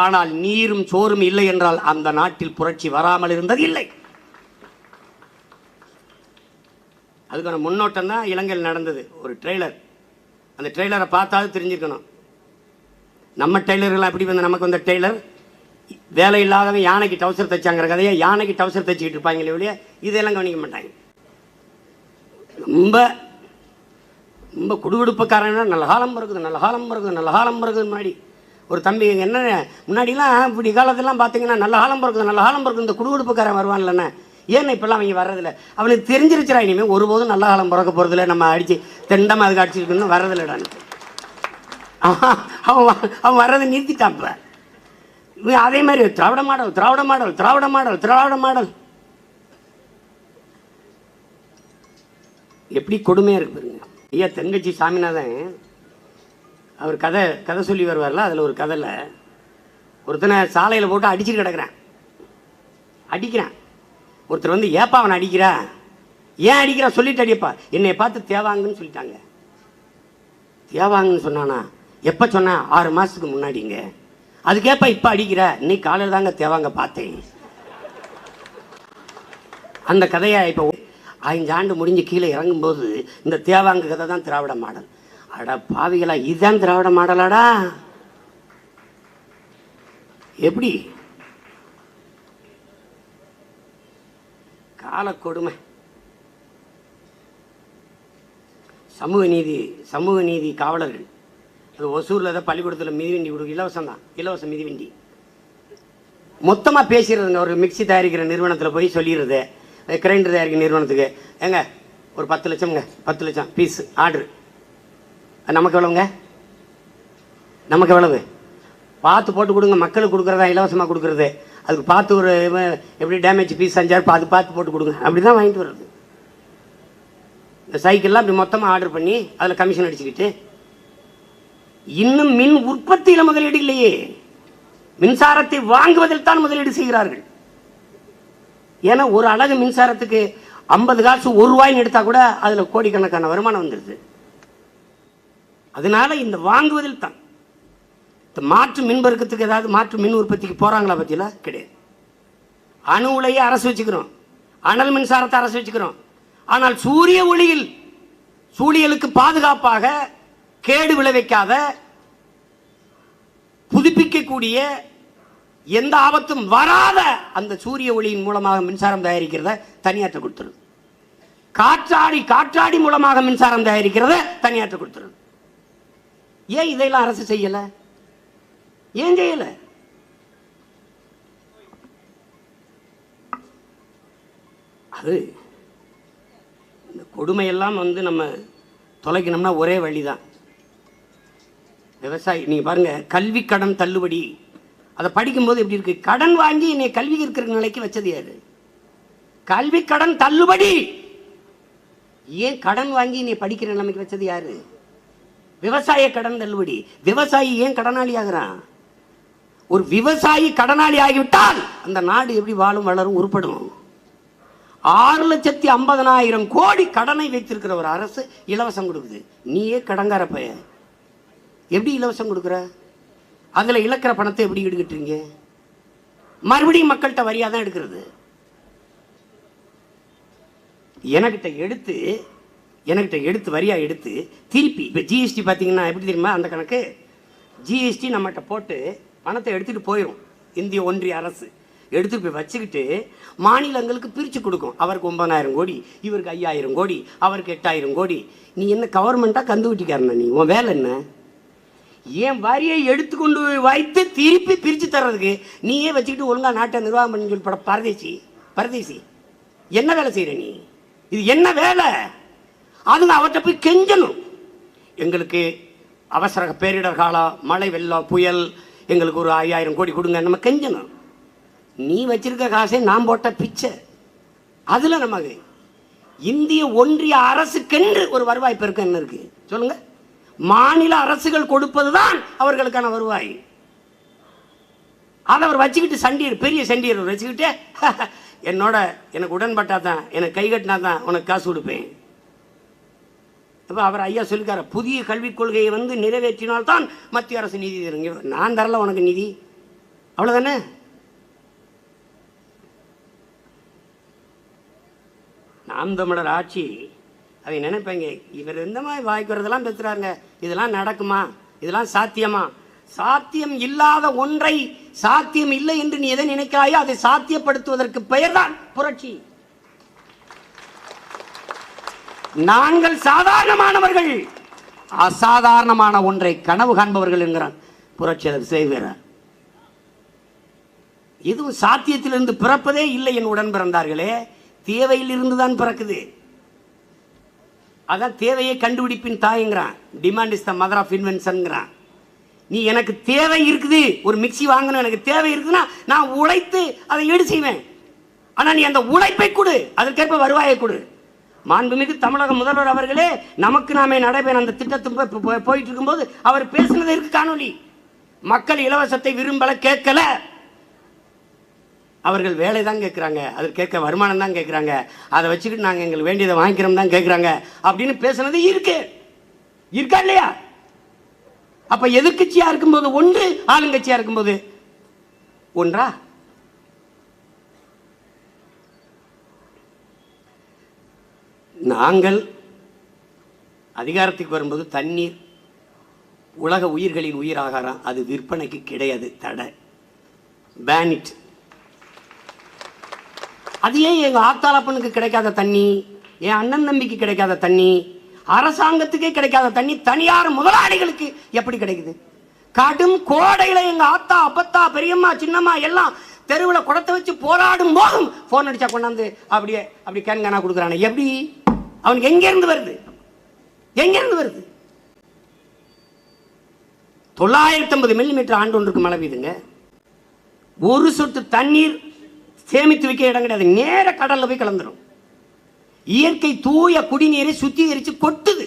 ஆனால் நீரும் சோறும் இல்லை என்றால் அந்த நாட்டில் புரட்சி வராமல் இருந்தது இல்லை. அதுக்கான முன்னோட்டம் தான் இலங்கையில் நடந்தது. ஒரு ட்ரெய்லர், அந்த ட்ரெய்லரை பார்த்தாலும் தெரிஞ்சிருக்கணும். நம்ம டெய்லர்கள்லாம் எப்படி வந்து நமக்கு வந்த டெய்லர் வேலை இல்லாதவன் யானைக்கு டவுசர் தைச்சாங்கிற கதையை யானைக்கு டவுசர் தைச்சிக்கிட்டு இருப்பாங்களே ஒழிய இதெல்லாம் கவனிக்க மாட்டாங்க. ரொம்ப ரொம்ப குடுகுடுப்புக்காரன் நல்ல காலம் பிறகுது. முன்னாடி ஒரு தம்பி என்ன முன்னாடிலாம் இப்படி காலத்திலாம் பார்த்தீங்கன்னா நல்ல காலம் பிறகுது இந்த குடுகுடுப்புக்காரன் வருவான்லண்ணே. ஏன்னா இப்பெல்லாம் அவங்க வர்றதில்ல. அவனுக்கு தெரிஞ்சிருச்சுரா இனிமேல் ஒருபோதும் நல்ல காலம் பிறக்க போகிறதில்ல, நம்ம அடித்து தெண்டமாக அதுக்கு அடிச்சுருக்கணும் வர்றதில்லடான்னு. அவன் வர்றதை நிறுத்திட்டான். இப்போ அதே மாதிரி திராவிட மாடல் எப்படி கொடுமையாக இருக்கு பாருங்க. ஐயா தென்கட்சி சாமிநாதன் அவர் கதை சொல்லி வருவார்ல, அதில் ஒரு கதையில் ஒருத்தனை சாலையில் போட்டு அடிச்சுட்டு அடிக்கிறான். ஒருத்தர் வந்து ஏப்பா அவனை அடிக்கிறா, ஏன் அடிக்கிறா சொல்லிட்டு அடியப்பா, என்னை பார்த்து தேவாங்கன்னு சொல்லிட்டாங்க. தேவாங்கன்னு சொன்னானா? எப்போ சொன்னேன்? 6 மாதத்துக்கு முன்னாடிங்க. அதுக்கேப்பா இப்போ அடிக்கிற? இன்னைக்கு காலையில் தாங்க தேவாங்க பார்த்தேன். அந்த கதையை இப்போ 5 ஆண்டு முடிஞ்சு கீழே இறங்கும்போது இந்த தேவாங்க கதை தான் திராவிட மாடல். அட பாவிகளா, இதுதான் திராவிட மாடலாடா? எப்படி காலக்கொடுமை. சமூக நீதி காவலர்கள் அது ஒசூரில் தான் பள்ளிக்கூடத்தில் மிதிவண்டி கொடுக்கு, இலவச மிதிவண்டி மொத்தமாக பேசிடுறதுங்க. ஒரு மிக்சி தயாரிக்கிற நிறுவனத்தில் போய் சொல்லிடுறது, கிரைண்டர் தயாரிக்கிற நிறுவனத்துக்கு, ஏங்க ஒரு 10 லட்சம்ங்க, 10 லட்சம் பீஸ் ஆர்டரு. நமக்கு எவ்வளவு பார்த்து போட்டு கொடுங்க. மக்களுக்கு கொடுக்குறதா இலவசமாக கொடுக்குறது, அதுக்கு பார்த்து ஒரு எப்படி டேமேஜ் பீஸ் 5000 அது பார்த்து போட்டு கொடுங்க. அப்படி தான் வாங்கிட்டு வர்றது. இந்த சைக்கிள்லாம் அப்படி மொத்தமாக ஆர்டர் பண்ணி அதில் கமிஷன் அடிச்சுக்கிட்டு, இன்னும் மின் உற்பத்தியில் முதலீடு இல்லையே, மின்சாரத்தை வாங்குவதில் தான் முதலீடு செய்கிறார்கள். ஏன்னா ஒரு அலகு மின்சாரத்துக்கு 50 காசு 1 ரூபாய்ன்னு எடுத்தா கூட அதில் கோடிக்கணக்கான வருமானம் வந்துடுது. அதனால இந்த வாங்குவதில் தான். மாற்று மின்பெருக்கத்துக்கு ஏதாவது மாற்று மின் உற்பத்திக்கு போறாங்களா பத்தியில? கிடையாது. அணு உலையை அரசு வச்சுக்கிறோம், அனல் மின்சாரத்தை அரசு வச்சுக்கிறோம். ஆனால் சூரிய ஒளியில் சூழியலுக்கு பாதுகாப்பாக கேடு விளைவிக்காத புதுப்பிக்கக்கூடிய எந்த ஆபத்தும் வராத அந்த சூரிய ஒளியின் மூலமாக மின்சாரம் தயாரிக்கிறத தனியாற்ற கொடுத்துருது. காற்றாடி மூலமாக மின்சாரம் தயாரிக்கிறத தனியாற்ற கொடுத்துருது. ஏன் இதையெல்லாம் அரசு செய்யல? ஏன் செய்யல? அது இந்த கொடுமையெல்லாம் வந்து நம்ம தொலைக்கணும்னா ஒரே வழிதான். விவசாயி நீங்க பாருங்க, கல்வி கடன் தள்ளுபடி அதை படிக்கும்போது எப்படி இருக்கு? கடன் வாங்கி என்னை கல்வி இருக்கிற நிலைக்கு வச்சது யாரு? கல்வி கடன் தள்ளுபடி. ஏன் கடன் வாங்கி நீ படிக்கிற நிலைமைக்கு வச்சது யாரு? விவசாய கடன் தள்ளுபடி. விவசாயி ஏன் கடனாளி ஆகிறான்? ஒரு விவசாயி கடனாளி ஆகிவிட்டால் அந்த நாடு எப்படி வாழும், வளரும், உருப்படும்? 6,50,000 கோடி கடனை வைத்திருக்கிற ஒரு அரசு இலவசம் கொடுக்குது. நீயே கடங்கார பைய, எப்படி இலவசம் கொடுக்குற? அதில் இழக்கிற பணத்தை எப்படி எடுக்கிட்டீங்க? மறுபடியும் மக்கள்கிட்ட வரியாக தான் எடுக்கிறது. எனக்கிட்ட எடுத்து வரியாக எடுத்து திருப்பி இப்போ ஜிஎஸ்டி பார்த்தீங்கன்னா எப்படி தெரியுமா? அந்த கணக்கு ஜிஎஸ்டி நம்மகிட்ட போட்டு பணத்தை எடுத்துகிட்டு போயிடும். இந்திய ஒன்றிய அரசு எடுத்துட்டு போய் வச்சுக்கிட்டு மாநிலங்களுக்கு பிரித்து கொடுக்கும். அவருக்கு 9,000 கோடி, இவருக்கு 5,000 கோடி, அவருக்கு 8,000 கோடி. நீ என்ன கவர்மெண்ட்டாக கந்து விட்டிக்காரண்ணா? நீ உன் வேலை என்ன? ஏன் வரியை எடுத்துக்கொண்டு வைத்து திருப்பி பிரித்து தர்றதுக்கு நீயே வச்சுக்கிட்டு ஒழுங்காக நாட்டை நிர்வாகம் பண்ணி சொல்லி பரதேசி என்ன வேலை செய்கிற நீ? இது என்ன வேலை? அதுங்க அவர்கிட்ட போய் கெஞ்சணும். எங்களுக்கு அவசர பேரிடர் காலம், மழை, வெள்ளம், புயல், எங்களுக்கு ஒரு 5,000 கோடி கொடுங்க, நம்ம கெஞ்சணும். நீ வச்சிருக்க காசை நான் போட்ட பிச்சை. அதில் நமக்கு இந்திய ஒன்றிய அரசுக்கென்று ஒரு வருவாய் பெருக்கம் என்ன இருக்கு சொல்லுங்க? மாநில அரசுகள் கொடுப்பதுதான் அவர்களுக்கான வருவாய். அதை அவர் வச்சுக்கிட்டு பெரிய சண்டியர் வச்சுக்கிட்டு எனக்கு உடன்பட்டா தான், எனக்கு கை கட்டினா தான் உனக்கு காசு கொடுப்பேன். இப்போ அவர் ஐயா சொல்லிக்கார, புதிய கல்விக் கொள்கையை நிறைவேற்றினால்தான் மத்திய அரசு நிதி தருங்க. நான் தரல உனக்கு நிதி, அவ்வளோதானே? நாம் தமிழர் ஆட்சி அதை நினைப்பேங்க, இவர் இந்த மாதிரி வாய்க்கு வரதெல்லாம் பேசுறாங்க, இதெல்லாம் நடக்குமா? இதெல்லாம் சாத்தியமா? சாத்தியம் இல்லாத ஒன்றை சாத்தியம் இல்லை என்று நீ எதை நினைக்கிறாயோ அதை சாத்தியப்படுத்துவதற்கு பெயர்தான் புரட்சி. நாங்கள் சாதாரணமானவர்கள், அசாதாரணமான ஒன்றை கனவு காண்பவர்கள் என்கிறான் புரட்சியாளர் சேவியரார். இதுவும் சாத்தியத்திலிருந்து பிறப்பதே இல்லை. என் உடன் பிறந்தார்களே, தேவையில் இருந்துதான் பிறக்குது. அதான் தேவையை கண்டுபிடிப்பின் தாய்ங்கிறான். Demand is the mother of இன்வென்ஷன்ங்கிறான். நீ எனக்கு தேவை இருக்குது, ஒரு மிக்சி வாங்கணும், எனக்கு தேவை இருக்குதுன்னா நான் உழைத்து அதை ஈடு செய்வேன். ஆனால் நீ அந்த உழைப்பை கொடு, அதற்கேற்ப வருவாயை கொடு. மாண்புமிகு தமிழக முதல்வர் அவர்களே, நமக்கு நாமே நடைபெற அந்த திட்டத்தை போயிட்டு இருக்கும்போது அவர் பேசினது இருக்கு காணொலி. மக்கள் இலவசத்தை விரும்பல, கேட்கல. அவர்கள் வேலை தான் கேட்குறாங்க, அது கேட்க வருமானம் தான் கேட்குறாங்க, அதை வச்சுக்கிட்டு நாங்கள் எங்களுக்கு வேண்டியதை வாங்கிக்கிறோம் தான் கேட்குறாங்க அப்படின்னு பேசுனது இருக்கா இல்லையா? அப்போ எதிர்கட்சியாக இருக்கும்போது ஒன்று, ஆளுங்கட்சியாக இருக்கும்போது ஒன்றா? நாங்கள் அதிகாரத்துக்கு வரும்போது தண்ணீர் உலக உயிர்களின் உயிர் ஆகாரம், அது விற்பனைக்கு கிடையாது, தடை, பேனிட். அது ஏன் எங்கள் ஆத்தாளப்பனுக்கு கிடைக்காத தண்ணி, என் அண்ணன் தம்பிக்கு கிடைக்காத தண்ணி, அரசாங்கத்துக்கே கிடைக்காத தண்ணி தனியார் முதலாளிகளுக்கு எப்படி கிடைக்குது? கடும் கோடையில் எங்கள் ஆத்தா, அப்பத்தா, பெரியம்மா, சின்னம்மா எல்லாம் தெருவில் குடத்தை வச்சு போராடும் போதும் ஃபோன் அடிச்சா கொண்டாந்து அப்படி கேன்கானா கொடுக்குறானே, எப்படி? அவனுக்கு எங்கேருந்து வருது? 950 மில்லிமீட்டர் ஆண்டு ஒன்றுக்கு மழை பெய்யுதுங்க. ஒரு சொட்டு தண்ணீர் சேமித்து வைக்க இடம் கிடையாது, நேர கடல்ல போய் கலந்துடும். இயற்கை தூய குடிநீரை சுத்திகரித்து கொட்டுது.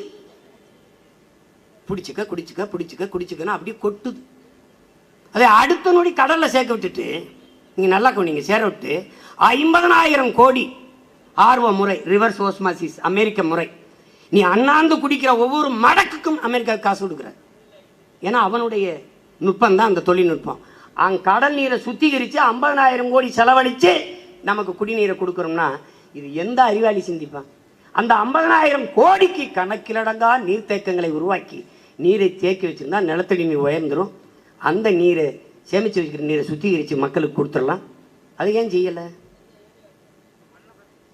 குடிச்சுக்கன்னு அப்படியே கொட்டுது. அதை அடுத்த நொடி கடல்ல சேர்க்க விட்டுட்டு, நீங்க நல்லா கவனிங்க, சேர விட்டு 50,000 கோடி ஆர்வ முறை, ரிவர்ஸ் ஓஸ்மாசிஸ், அமெரிக்க முறை. நீ அண்ணாந்து குடிக்கிற ஒவ்வொரு மடக்குக்கும் அமெரிக்கா காசு கொடுக்குற. ஏன்னா அவனுடைய நுட்பம் தான் அந்த தொழில்நுட்பம். கடல் நீரை சுத்திகரித்து 50,000 கோடி செலவழித்து நமக்கு குடிநீரை கொடுக்குறோம்னா இது எந்த அறிவாளி சிந்திப்பான்? அந்த 50,000 கோடிக்கு கணக்கிலடங்கா நீர்த்தேக்கங்களை உருவாக்கி நீரை தேக்கி வச்சிருந்தா நிலத்தடி நீர் உயர்ந்துடும். அந்த நீரை சேமித்து வச்சுக்கிற நீரை சுத்திகரித்து மக்களுக்கு கொடுத்துடலாம். அது ஏன் செய்யலை?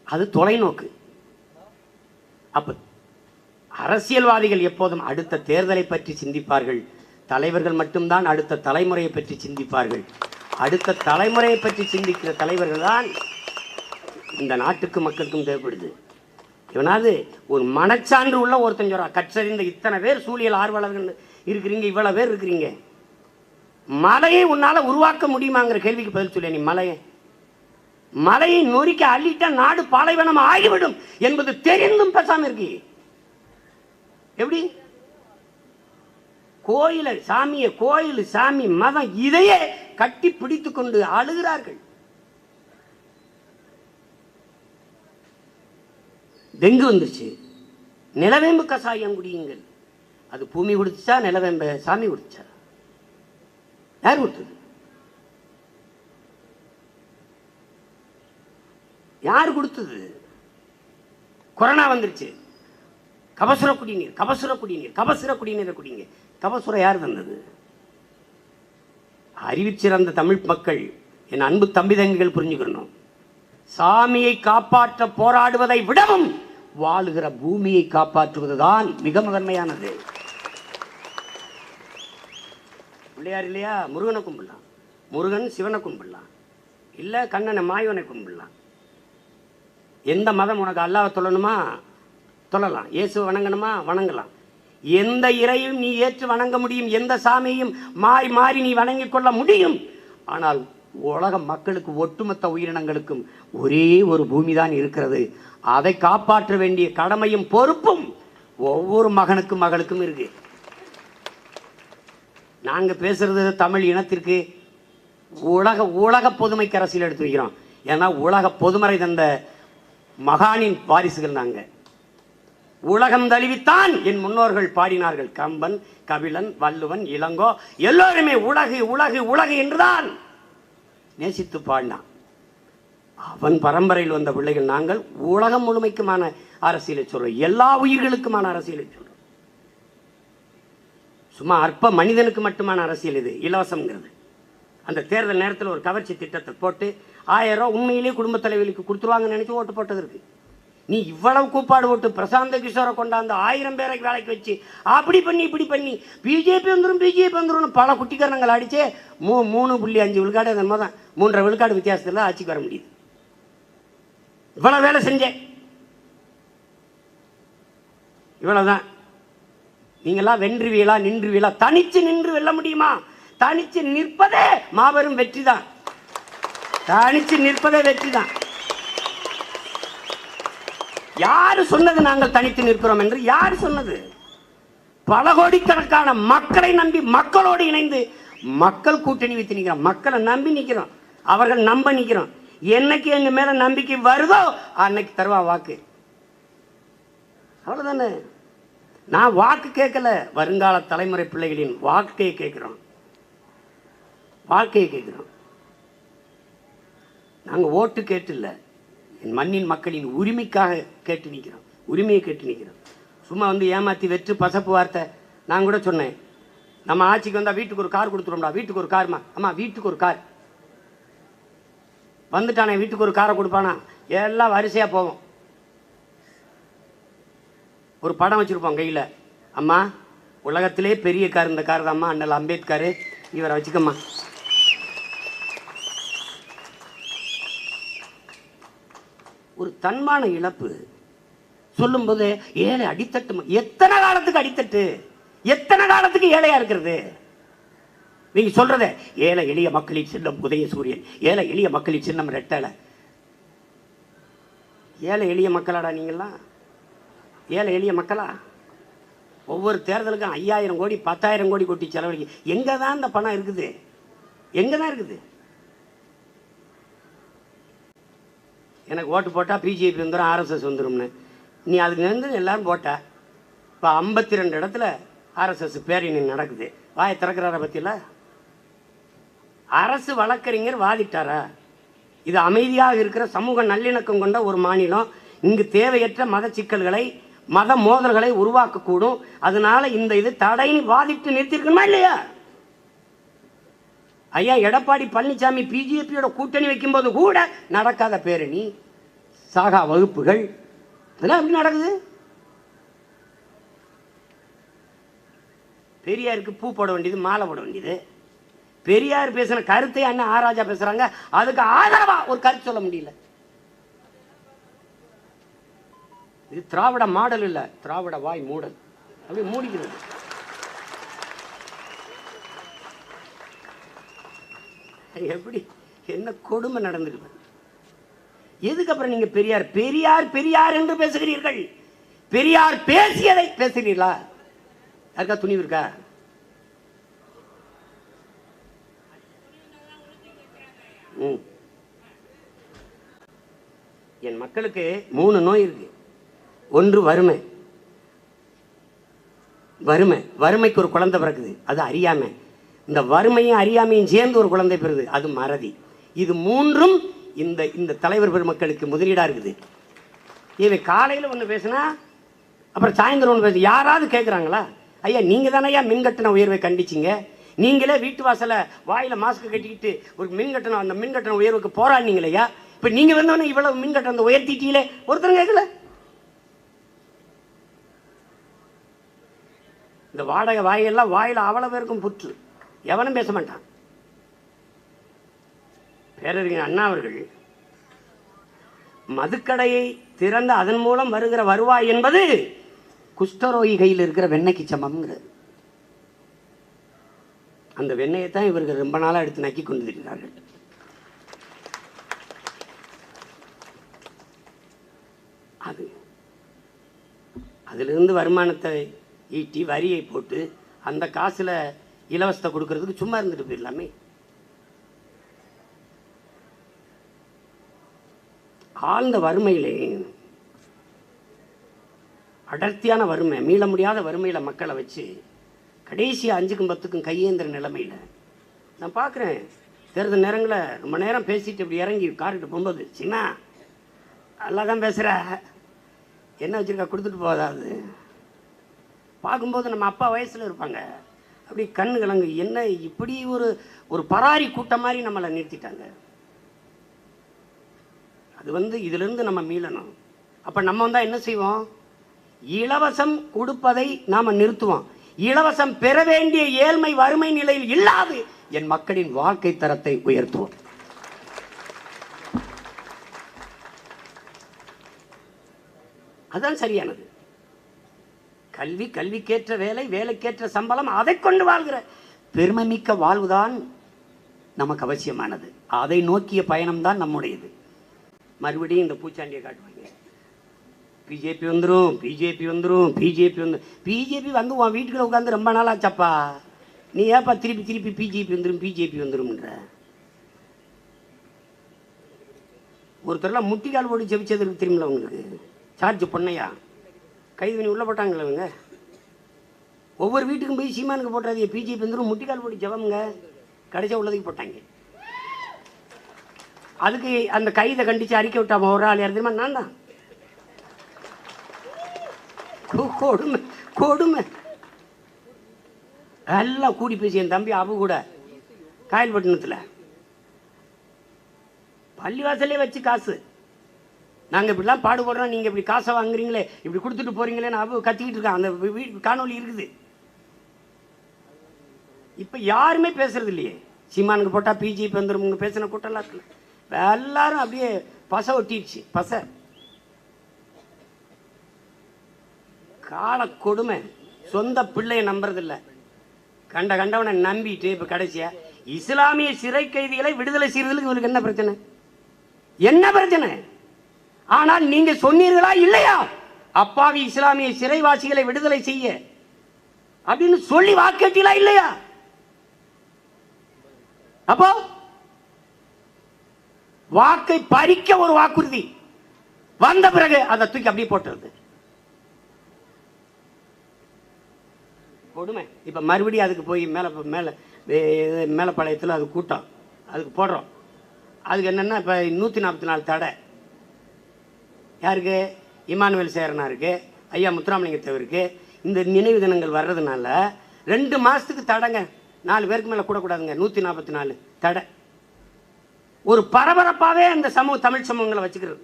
அது தொலைநோக்கு. அப்போ அரசியல்வாதிகள் எப்போதும் அடுத்த தேர்தலை பற்றி சிந்திப்பார்கள். தலைவர்கள் மட்டும்தான் அடுத்த தலைமுறையை பற்றி சிந்திப்பார்கள். அடுத்த தலைமுறையை பற்றி சிந்திக்கிற தலைவர்கள் தான் இந்த நாட்டுக்கும் மக்களுக்கும் தேவைப்படுது. இவனாவது ஒரு மனச்சான்று உள்ள ஒருத்தன் சொல்றான், கற்றறிந்த இத்தனை பேர் சூழியல் ஆர்வலர்கள் இருக்கிறீங்க, இவ்வளவு பேர் இருக்கிறீங்க, மலையை உன்னால உருவாக்க முடியுமாங்கிற கேள்விக்கு பதில் சொல்ல. நீ மலையை மலையை நொறுக்கி அள்ளிட்ட நாடு பாலைவனம் ஆகிவிடும் என்பது தெரிந்தும் பேசாம இருக்கு. எப்படி கோயில சாமிய கோயில் சாமி மதம் இதையே கட்டி பிடித்துக் கொண்டு அழுகிறார்கள். டெங்கு வந்துருச்சு, நிலவேம்பு கசாயம் குடியுங்கள். அது பூமி குடிச்சா நிலவேம்ப சாமி குடிச்சா? யார் கொடுத்தது? யார் கொடுத்தது? கொரோனா வந்துருச்சு, கபசுர குடிநீர் கபசுர குடிநீர் கபசுர குடிநீரை குடிங்க. கபசுரம் யார் தந்தது? அறிவிச்சிறந்த தமிழ் மக்கள், என் அன்பு தம்பி தங்கிகள் புரிஞ்சுக்கணும். சாமியை காப்பாற்ற போராடுவதை விடவும் வாழுகிற பூமியை காப்பாற்றுவதுதான் மிக முதன்மையானது. பிள்ளையார் இல்லையா, முருகனை கும்பிடலாம், முருகன் சிவனை கும்பிடலாம், இல்லை கண்ணனை மாயவனை கும்பிடலாம். எந்த மதம் உனக்கு அல்லாஹ்வை தொழணுமா தொழலாம், இயேசுவை வணங்கணுமா வணங்கலாம். எந்த இறையும் நீ ஏற்று வணங்க முடியும், எந்த சாமியையும் மாறி மாறி நீ வணங்கிக் கொள்ள முடியும். ஆனால் உலக மக்களுக்கு, ஒட்டுமொத்த உயிரினங்களுக்கும் ஒரே ஒரு பூமி தான் இருக்கிறது. அதை காப்பாற்ற வேண்டிய கடமையும் பொறுப்பும் ஒவ்வொரு மகனுக்கும் மகளுக்கும் இருக்கு. நாங்க பேசுறது தமிழ் இனத்திற்கு உலக பொதுமைக்கு அரசியல் எடுத்து வைக்கிறோம். ஏன்னா உலக பொதுமறை தந்த மகானின் வாரிசுகள் நாங்க. உலகம் தழுவித்தான் என் முன்னோர்கள் பாடினார்கள். கம்பன், கபிலன், வள்ளுவன், இளங்கோ எல்லோருமே உலகு உலகு உலகு என்றுதான் நேசித்து பாடினான். அவன் பரம்பரையில் வந்த பிள்ளைகள் நாங்கள். உலகம் முழுமைக்குமான அரசியலை சொல்றோம், எல்லா உயிர்களுக்குமான அரசியலை சொல்றோம். சும்மா அற்ப மனிதனுக்கு மட்டுமான அரசியல் இது, இலவசம்ங்கிறது. அந்த தேர்தல் நேரத்தில் ஒரு கவர்ச்சி திட்டத்தை போட்டு 1000 ரூபா உண்மையிலேயே குடும்பத் தலைவர்களுக்கு கொடுத்துருவாங்கன்னு நினைச்சு ஓட்டு போட்டதற்கு நீ இவ்வளவு கூப்பாடு ஓட்டு பிரசாந்த கிஷோரை கொண்டாந்து 1000 பேரை வேலைக்கு வச்சு அப்படி பண்ணி இப்படி பண்ணி பிஜேபி வந்துடும் பல குட்டிக்காரங்கள் அடிச்சே 3.5 விழுக்காடு அந்த மாதிரி 3.5 விழுக்காடு வித்தியாசத்தில் ஆட்சிக்கு வர முடியுது. இவ்வளவு வேலை செஞ்சேன், இவ்வளவுதான். நீங்களாம் வென்றுவீளா நின்றுவீளா? தனிச்சு நின்று வெல்ல முடியுமா? தனிச்சு நிற்பதே மாபெரும் வெற்றி தான். தனிச்சு நிற்பதே வெற்றி தான். யாரு சொன்னது நாங்கள் தனித்து நிற்கிறோம் என்று? யாரு சொன்னது? பல கோடிக்கணக்கான மக்களை நம்பி மக்களோடு இணைந்து மக்கள் கூட்டணி வைத்து நிற்கிறோம். மக்களை நம்பி நிற்கிறோம், அவர்கள் நம்ப நிற்கிறோம். என்னைக்கு எங்க மேல நம்பிக்கை வருதோ அன்னைக்கு தருவா வாக்கு. அவ்வளவுதானே. நான் வாக்கு கேட்கல, வருங்கால தலைமுறை பிள்ளைகளின் வாழ்க்கையை கேட்கிறோம். வாழ்க்கையை கேட்கிறோம். நாங்கள் ஓட்டு கேட்டு இல்லை, என் மண்ணின் மக்களின் உரிமைக்காக கேட்டு நிற்கிறோம், உரிமையை கேட்டு நிற்கிறோம். சும்மா வந்து ஏமாற்றி வெற்று பசப்பு வார்த்தை. நான் கூட சொன்னேன், நம்ம ஆட்சிக்கு வந்தால் வீட்டுக்கு ஒரு கார் கொடுத்துருவோம்டா. வீட்டுக்கு ஒரு கார்மா? அம்மா வீட்டுக்கு ஒரு கார் வந்துட்டானே, வீட்டுக்கு ஒரு காரை கொடுப்பானா? எல்லாம் வரிசையாக போவோம். ஒரு படம் வச்சுருப்போம் கையில், அம்மா உலகத்திலே பெரிய கார் இந்த கார் தான்மா, அண்ணல் அம்பேத்கர், இவரை வச்சுக்கம்மா. ஒரு தன்மான இழப்பு சொல்லும்போது ஏழை அடித்தட்டு. எத்தனை காலத்துக்கு அடித்தட்டு? எத்தனை காலத்துக்கு ஏழையா இருக்கிறது? நீங்க சொல்றத ஏழை எளிய மக்களின் சின்னம் உதய சூரியன், ஏழை எளிய மக்களின் சின்னம் ரெட்டலை. ஏழை எளிய மக்களாடா நீங்கள்லாம்? ஏழை எளிய மக்களா? ஒவ்வொரு தேர்தலுக்கும் 5000 கோடி 10,000 கோடி கொட்டி செலவழிக்க எங்கே தான் இந்த பணம் இருக்குது? எங்கே தான் இருக்குது? எனக்கு ஓட்டு போட்டால் பிஜேபி வந்துடும், ஆர்எஸ்எஸ் வந்துடும்னு நீ அதுக்கு வந்து எல்லாரும் போட்ட. இப்போ 52 இடத்துல ஆர்எஸ்எஸ் பேரணி நடக்குது. வாயை திறக்கிறார பற்றியில் அரசு வழக்கறிஞர் வாதிட்டாரா? இது அமைதியாக இருக்கிற சமூக நல்லிணக்கம் கொண்ட ஒரு மாநிலம். இங்கு தேவையற்ற மத சிக்கல்களை, மத மோதல்களை உருவாக்கக்கூடும். அதனால இந்த இது தடைன்னு வாதிட்டு நிறுத்திருக்கணுமா இல்லையா? ஐயா எடப்பாடி பழனிசாமி பிஜேபியோட கூட்டணி வைக்கும்போது கூட நடக்காத பேரணி, சாகா வகுப்புகள், இதெல்லாம் எப்படி நடக்குது? பெரியாருக்கு பூ போட வேண்டியது, மாலை போட வேண்டியது. பெரியார் பேசின கருத்தை அண்ணன் ஆராஜா பேசுறாங்க, அதுக்கு ஆதரவா ஒரு கருத்து சொல்ல முடியல. இது திராவிட மாடல் இல்ல, திராவிட வாய் மூடல். அப்படி மூடிக்கிறது. எப்படி என்ன கொடுமை நடந்துருக்கு. எதுக்கு அப்புறம் நீங்க பெரியார் பெரியார் பெரியார் என்று பேசுகிறீர்கள்? பெரியார் பேசியதை பேசுகிறீர்களா? யாருக்கா துணிவு இருக்கா? என் மக்களுக்கு 3 நோய் இருக்கு. ஒன்று வறுமை. வறுமைக்கு ஒரு குழந்தை பிறக்குது, அது அறியாமை. இந்த வறுமையும் அறியாமையும் சேர்ந்து ஒரு குழந்தை பிறகுது, அது மறதி. இது 3ம் இந்த தலைவர் பெருமக்களுக்கு முதலீடா இருக்குது. இவை காலையில் ஒன்று பேசுனா அப்புறம் சாயந்தரம் ஒன்று பேசு. யாராவது கேட்குறாங்களா? ஐயா நீங்கள் தானே ஐயா மின்கட்டண உயர்வை கண்டிச்சிங்க, நீங்களே வீட்டு வாசலை வாயில் மாஸ்க் கட்டிக்கிட்டு ஒரு மின்கட்டணம் அந்த மின்கட்டண உயர்வுக்கு போராடினீங்களையா? இப்போ நீங்கள் வந்தோடனே இவ்வளவு மின்கட்டணத்தை உயர்த்திட்டீங்களே, ஒருத்தரும் கேட்கல. இந்த வாடகை வாயெல்லாம் வாயில் அவ்வளவு பேருக்கும் புற்று, எவனும் பேச மாட்டான். பேரறிஞர் அண்ணா அவர்கள் மதுக்கடையை திறந்து அதன் மூலம் வருகிற வருவாய் என்பது குஷ்டரோகி கையில் இருக்கிற வெண்ணெய்க்கு சமம்ங்கிறது. அந்த வெண்ணெயை தான் இவர்கள் ரொம்ப நாளாக எடுத்து நக்கி கொண்டிருக்கிறார்கள். அதிலிருந்து வருமானத்தை ஈட்டி வரியை போட்டு அந்த காசுல இலவசத்தை கொடுக்கறதுக்கு சும்மா இருந்துட்டு போயிடலாமே. ஆழ்ந்த வறுமையிலே, அடர்த்தியான வறுமை, மீள முடியாத வறுமையில் மக்களை வச்சு கடைசியாக 5க்கும் 10க்கும் கையேந்திர நிலைமையில் நான் பார்க்குறேன். தேர்தல் நேரங்களில் ரொம்ப நேரம் பேசிட்டு இப்படி இறங்கி கார்கிட்ட போகும்போது, சின்னா நல்லா தான் பேசுகிற, என்ன வச்சுருக்கா கொடுத்துட்டு போகாது. பார்க்கும்போது நம்ம அப்பா வயசில் இருப்பாங்க, அப்படி கண்ணு கலங்கு. என்ன இப்படி ஒரு பராரி கூட்டம் மாதிரி நம்மளை நிறுத்திட்டாங்க. அது இதிலிருந்து நம்ம மீளணும். அப்போ நம்ம வந்தால் என்ன செய்வோம்? இலவசம் கொடுப்பதை நாம் நிறுத்துவோம். இலவசம் பெற வேண்டிய ஏழ்மை வறுமை நிலையில் இல்லாது என் மக்களின் வாழ்க்கை தரத்தை உயர்த்துவோம். அதுதான் சரியானது. கல்வி, கல்விக்கேற்ற வேலை, வேலைக்கேற்ற சம்பளம், அதை கொண்டு வாழ்கிற பெருமைமிக்க வாழ்வுதான் நமக்கு அவசியமானது. அதை நோக்கிய பயணம்தான் நம்முடையது. மறுபடியும் இந்த பூச்சாண்டியை காட்டுவாங்க, பிஜேபி வந்துடும், பிஜேபி வந்துடும், பிஜேபி வந்து பிஜேபி வந்து உன் வீட்டுக்குள்ள உட்காந்து ரொம்ப நாளாச்சப்பா, நீ ஏப்பா திருப்பி திருப்பி பிஜேபி வந்துடும் பிஜேபி வந்துடும்ன்ற. ஒருத்தரெல்லாம் முட்டிக்கால் போட்டு ஜெபிச்சதுக்கு தெரியுமில்ல உங்களுக்கு? சார்ஜ் பொண்ணையா கைது பண்ணி உள்ள போட்டாங்களே அவங்க. ஒவ்வொரு வீட்டுக்கும் போய் சீமானுக்கு போட்டாது பிஜேபி வந்துடும் முட்டிக்கால் போட்டு ஜெபமுங்க, கடைசியாக உள்ளதுக்கு போட்டாங்க. அதுக்கு அந்த கைதை கண்டிச்சு அறிக்கை விட்டா ஒரு ஆள் யார் தெரியுமா? நான் தான். கொடுமை கொடுமை எல்லாம் கூடி பேசி என் தம்பி அபு கூட காயல்பட்டினத்தில் பள்ளிவாசலே வச்சு காசு நாங்கள் இப்படிலாம் பாடுபடுறோம், நீங்கள் இப்படி காசை வாங்குறீங்களே, இப்படி கொடுத்துட்டு போறீங்களேன்னு அபு கத்திக்கிட்டு இருக்கான். அந்த காணொலி இருக்குது. இப்போ யாருமே பேசுறது இல்லையே. சீமானுக்கு போட்டால் பிஜேபி வந்துடும் பேசின கூட்டம்லாம் இருக்குல்ல, எல்லாரும் அப்படியே பசை ஒட்டிடுச்சு. பசை கால கொடுமை. சொந்த பிள்ளைய நம்புறதில்லை, கண்டவனை நம்பிட்டு இப்போ கடைசியா இஸ்லாமிய சிறை கைதிகளை விடுதலை செய்வதற்கு இவருக்கு என்ன பிரச்சனை? என்ன பிரச்சனை? ஆனால் நீங்க சொன்னீர்களா இல்லையா, அப்பாவி இஸ்லாமிய சிறைவாசிகளை விடுதலை செய்ய அப்படின்னு சொல்லி வாக்கேட்டீங்களா இல்லையா? அப்போ வாக்கை பறிக்க ஒரு வாக்குறுதி வந்த பிறகு அதை தூக்கி அப்படியே போட்டுறது கொடுமை. இப்ப மறுபடியும் அதுக்கு போய் மேலப்பாளையத்தில் அது கூட்டம் அதுக்கு போடுறோம். அதுக்கு என்னன்னா இப்ப 144 தடை. யாருக்கு? இமானுவேல் சேரனாருக்கு, ஐயா முத்துராமலிங்க தேவருக்கு. இந்த நினைவு தினங்கள் வர்றதுனால 2 மாசத்துக்கு தடைங்க. 4 பேருக்கு மேல கூடக்கூடாதுங்க. 144 தடை. ஒரு பரபரப்பாகவே அந்த தமிழ் சமூகங்களை வச்சுக்கிறது,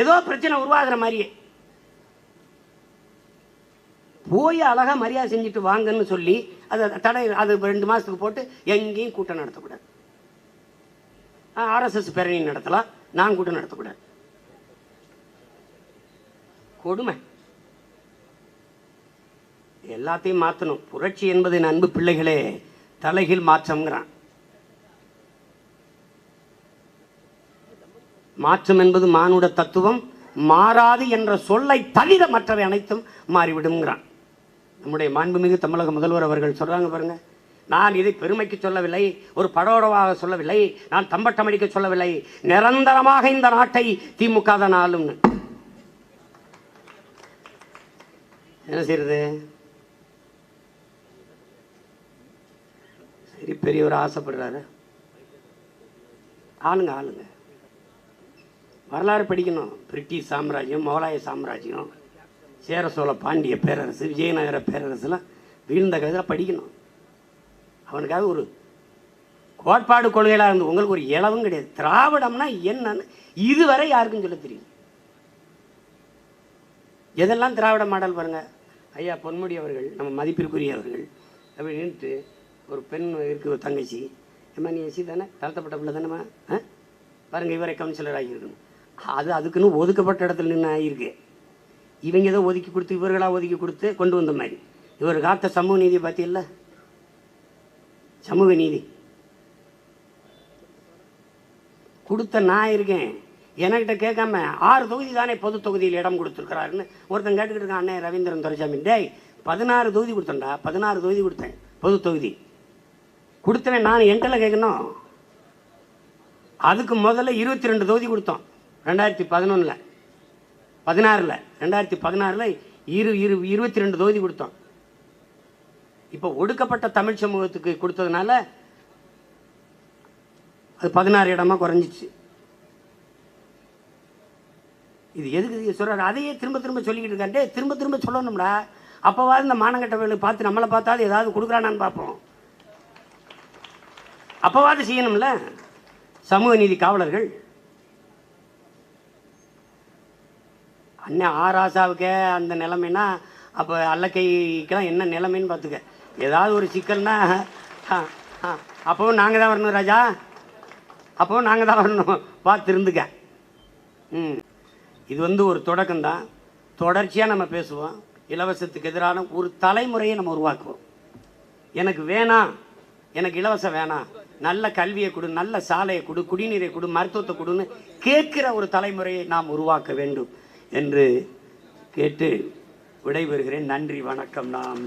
ஏதோ பிரச்சனை உருவாகிற மாதிரியே. போய் அழகா மரியாதை செஞ்சுட்டு வாங்கன்னு சொல்லி அதை தடை, அது 2 மாசத்துக்கு போட்டு எங்கேயும் கூட்டம் நடத்தக்கூடாது. ஆர்எஸ்எஸ் பேரணி நடத்தலாம், நான் கூட்டம் நடத்தக்கூடாது. கொடுமை. எல்லாத்தையும் மாற்றணும். புரட்சி என்பது என் அன்பு பிள்ளைகளே தலைகீழ் மாற்றம்ங்கிறான். மாற்றம் என்பது மானுட தத்துவம், மாறாது என்ற சொல்லை தவிர மற்றவை அனைத்தும் மாறிவிடுங்கிறான். நம்முடைய மாண்புமிகு தமிழக முதல்வர் அவர்கள் சொல்றாங்க பாருங்க, நான் இதை பெருமைக்கு சொல்லவில்லை, ஒரு படோடவாக சொல்லவில்லை, நான் தம்பட்டமடிக்க சொல்லவில்லை, நிரந்தரமாக இந்த நாட்டை திமுக தான் ஆளும்னு. என்ன செய்யறது? சரி, பெரியவர் ஆசைப்படுறாரு, ஆளுங்க ஆளுங்க. வரலாறு படிக்கணும். பிரிட்டிஷ் சாம்ராஜ்யம், முகலாய சாம்ராஜ்யம், சேர சோழ பாண்டிய பேரரசு, விஜயநகர பேரரசுலாம் வீழ்ந்த கதை படிக்கணும். அவனுக்காக ஒரு கோட்பாடு கொள்கைகளாக இருந்து உங்களுக்கு ஒரு இளவும் கிடையாது. திராவிடம்னா என்னன்னு இதுவரை யாருக்கும் சொல்ல தெரியும். எதெல்லாம் திராவிட மாடல் பாருங்க. ஐயா பொன்முடி அவர்கள், நம்ம மதிப்பிற்குரியவர்கள், அப்படி நின்றுட்டு ஒரு பெண் இருக்கு, ஒரு தங்கச்சி, ஏமா நீ எசி தானே, தாழ்த்தப்பட்ட பிள்ளை தானேம்மா, பாருங்க இவரை கவுன்சிலர் ஆகியிருக்கணும். அதுக்குன்னு ஒதுக்கப்பட்ட இடத்துல நின்று ஆகியிருக்கு. இவங்க ஏதோ ஒதுக்கி கொடுத்து, இவர்களாக ஒதுக்கி கொடுத்து கொண்டு வந்த மாதிரி. இவர் காத்த சமூக நீதியை பார்த்தீங்கல்ல, சமூக நீதி கொடுத்த நான் இருக்கேன். என்கிட்ட கேட்காம 6 தொகுதி தானே பொது தொகுதியில் இடம் கொடுத்துருக்கிறாருன்னு ஒருத்தன் கேட்டுக்கிட்டு இருக்கான். அண்ணே ரவீந்திரன் துரைசாமி, டேய் 16 தொகுதி கொடுத்தேன்டா, 16 தொகுதி கொடுத்தேன், பொது தொகுதி கொடுத்தவன் நான் என்கிட்ட கேட்கணும். அதுக்கு முதல்ல 22 தொகுதி கொடுத்தோம் 2011, 16, 2016 22 தொகுதி கொடுத்தோம். இப்போ ஒடுக்கப்பட்ட தமிழ் சமூகத்துக்கு கொடுத்ததுனால அது 16 இடமா குறைஞ்சிச்சு. இது எதுக்கு சொல்றாரு? அதையே திரும்ப திரும்ப சொல்லிக்கிட்டு இருக்காண்டே, திரும்ப திரும்ப சொல்லணும்டா. அப்போவாது இந்த மானங்கட்டவர்களுக்கு பார்த்து நம்மளை பார்த்தாது ஏதாவது கொடுக்குறானான்னு பார்ப்போம். அப்போவாது செய்யணும்ல சமூக நீதி காவலர்கள். அண்ணன் ஆராசாவுக்கே அந்த நிலைமைன்னா அப்போ அல்லக்கைக்கெல்லாம் என்ன நிலைமைன்னு பார்த்துக்க. ஏதாவது ஒரு சிக்கல்னா அப்போவும் நாங்கள் தான் வரணும் ராஜா, அப்போவும் நாங்கள் தான் வரணும், பார்த்து இருந்துக்க. இது ஒரு தொடக்கம்தான். தொடர்ச்சியாக நம்ம பேசுவோம். இலவசத்துக்கு எதிரான ஒரு தலைமுறையை நம்ம உருவாக்குவோம். எனக்கு வேணாம், எனக்கு இலவசம் வேணாம், நல்ல கல்வியை கொடு, நல்ல சாலையை கொடு, குடிநீரை கொடு, மருத்துவத்தை கொடுன்னு கேட்கிற ஒரு தலைமுறையை நாம் உருவாக்க வேண்டும் என்று கேட்டு விடைபெறுகிறேன். நன்றி, வணக்கம். நாம்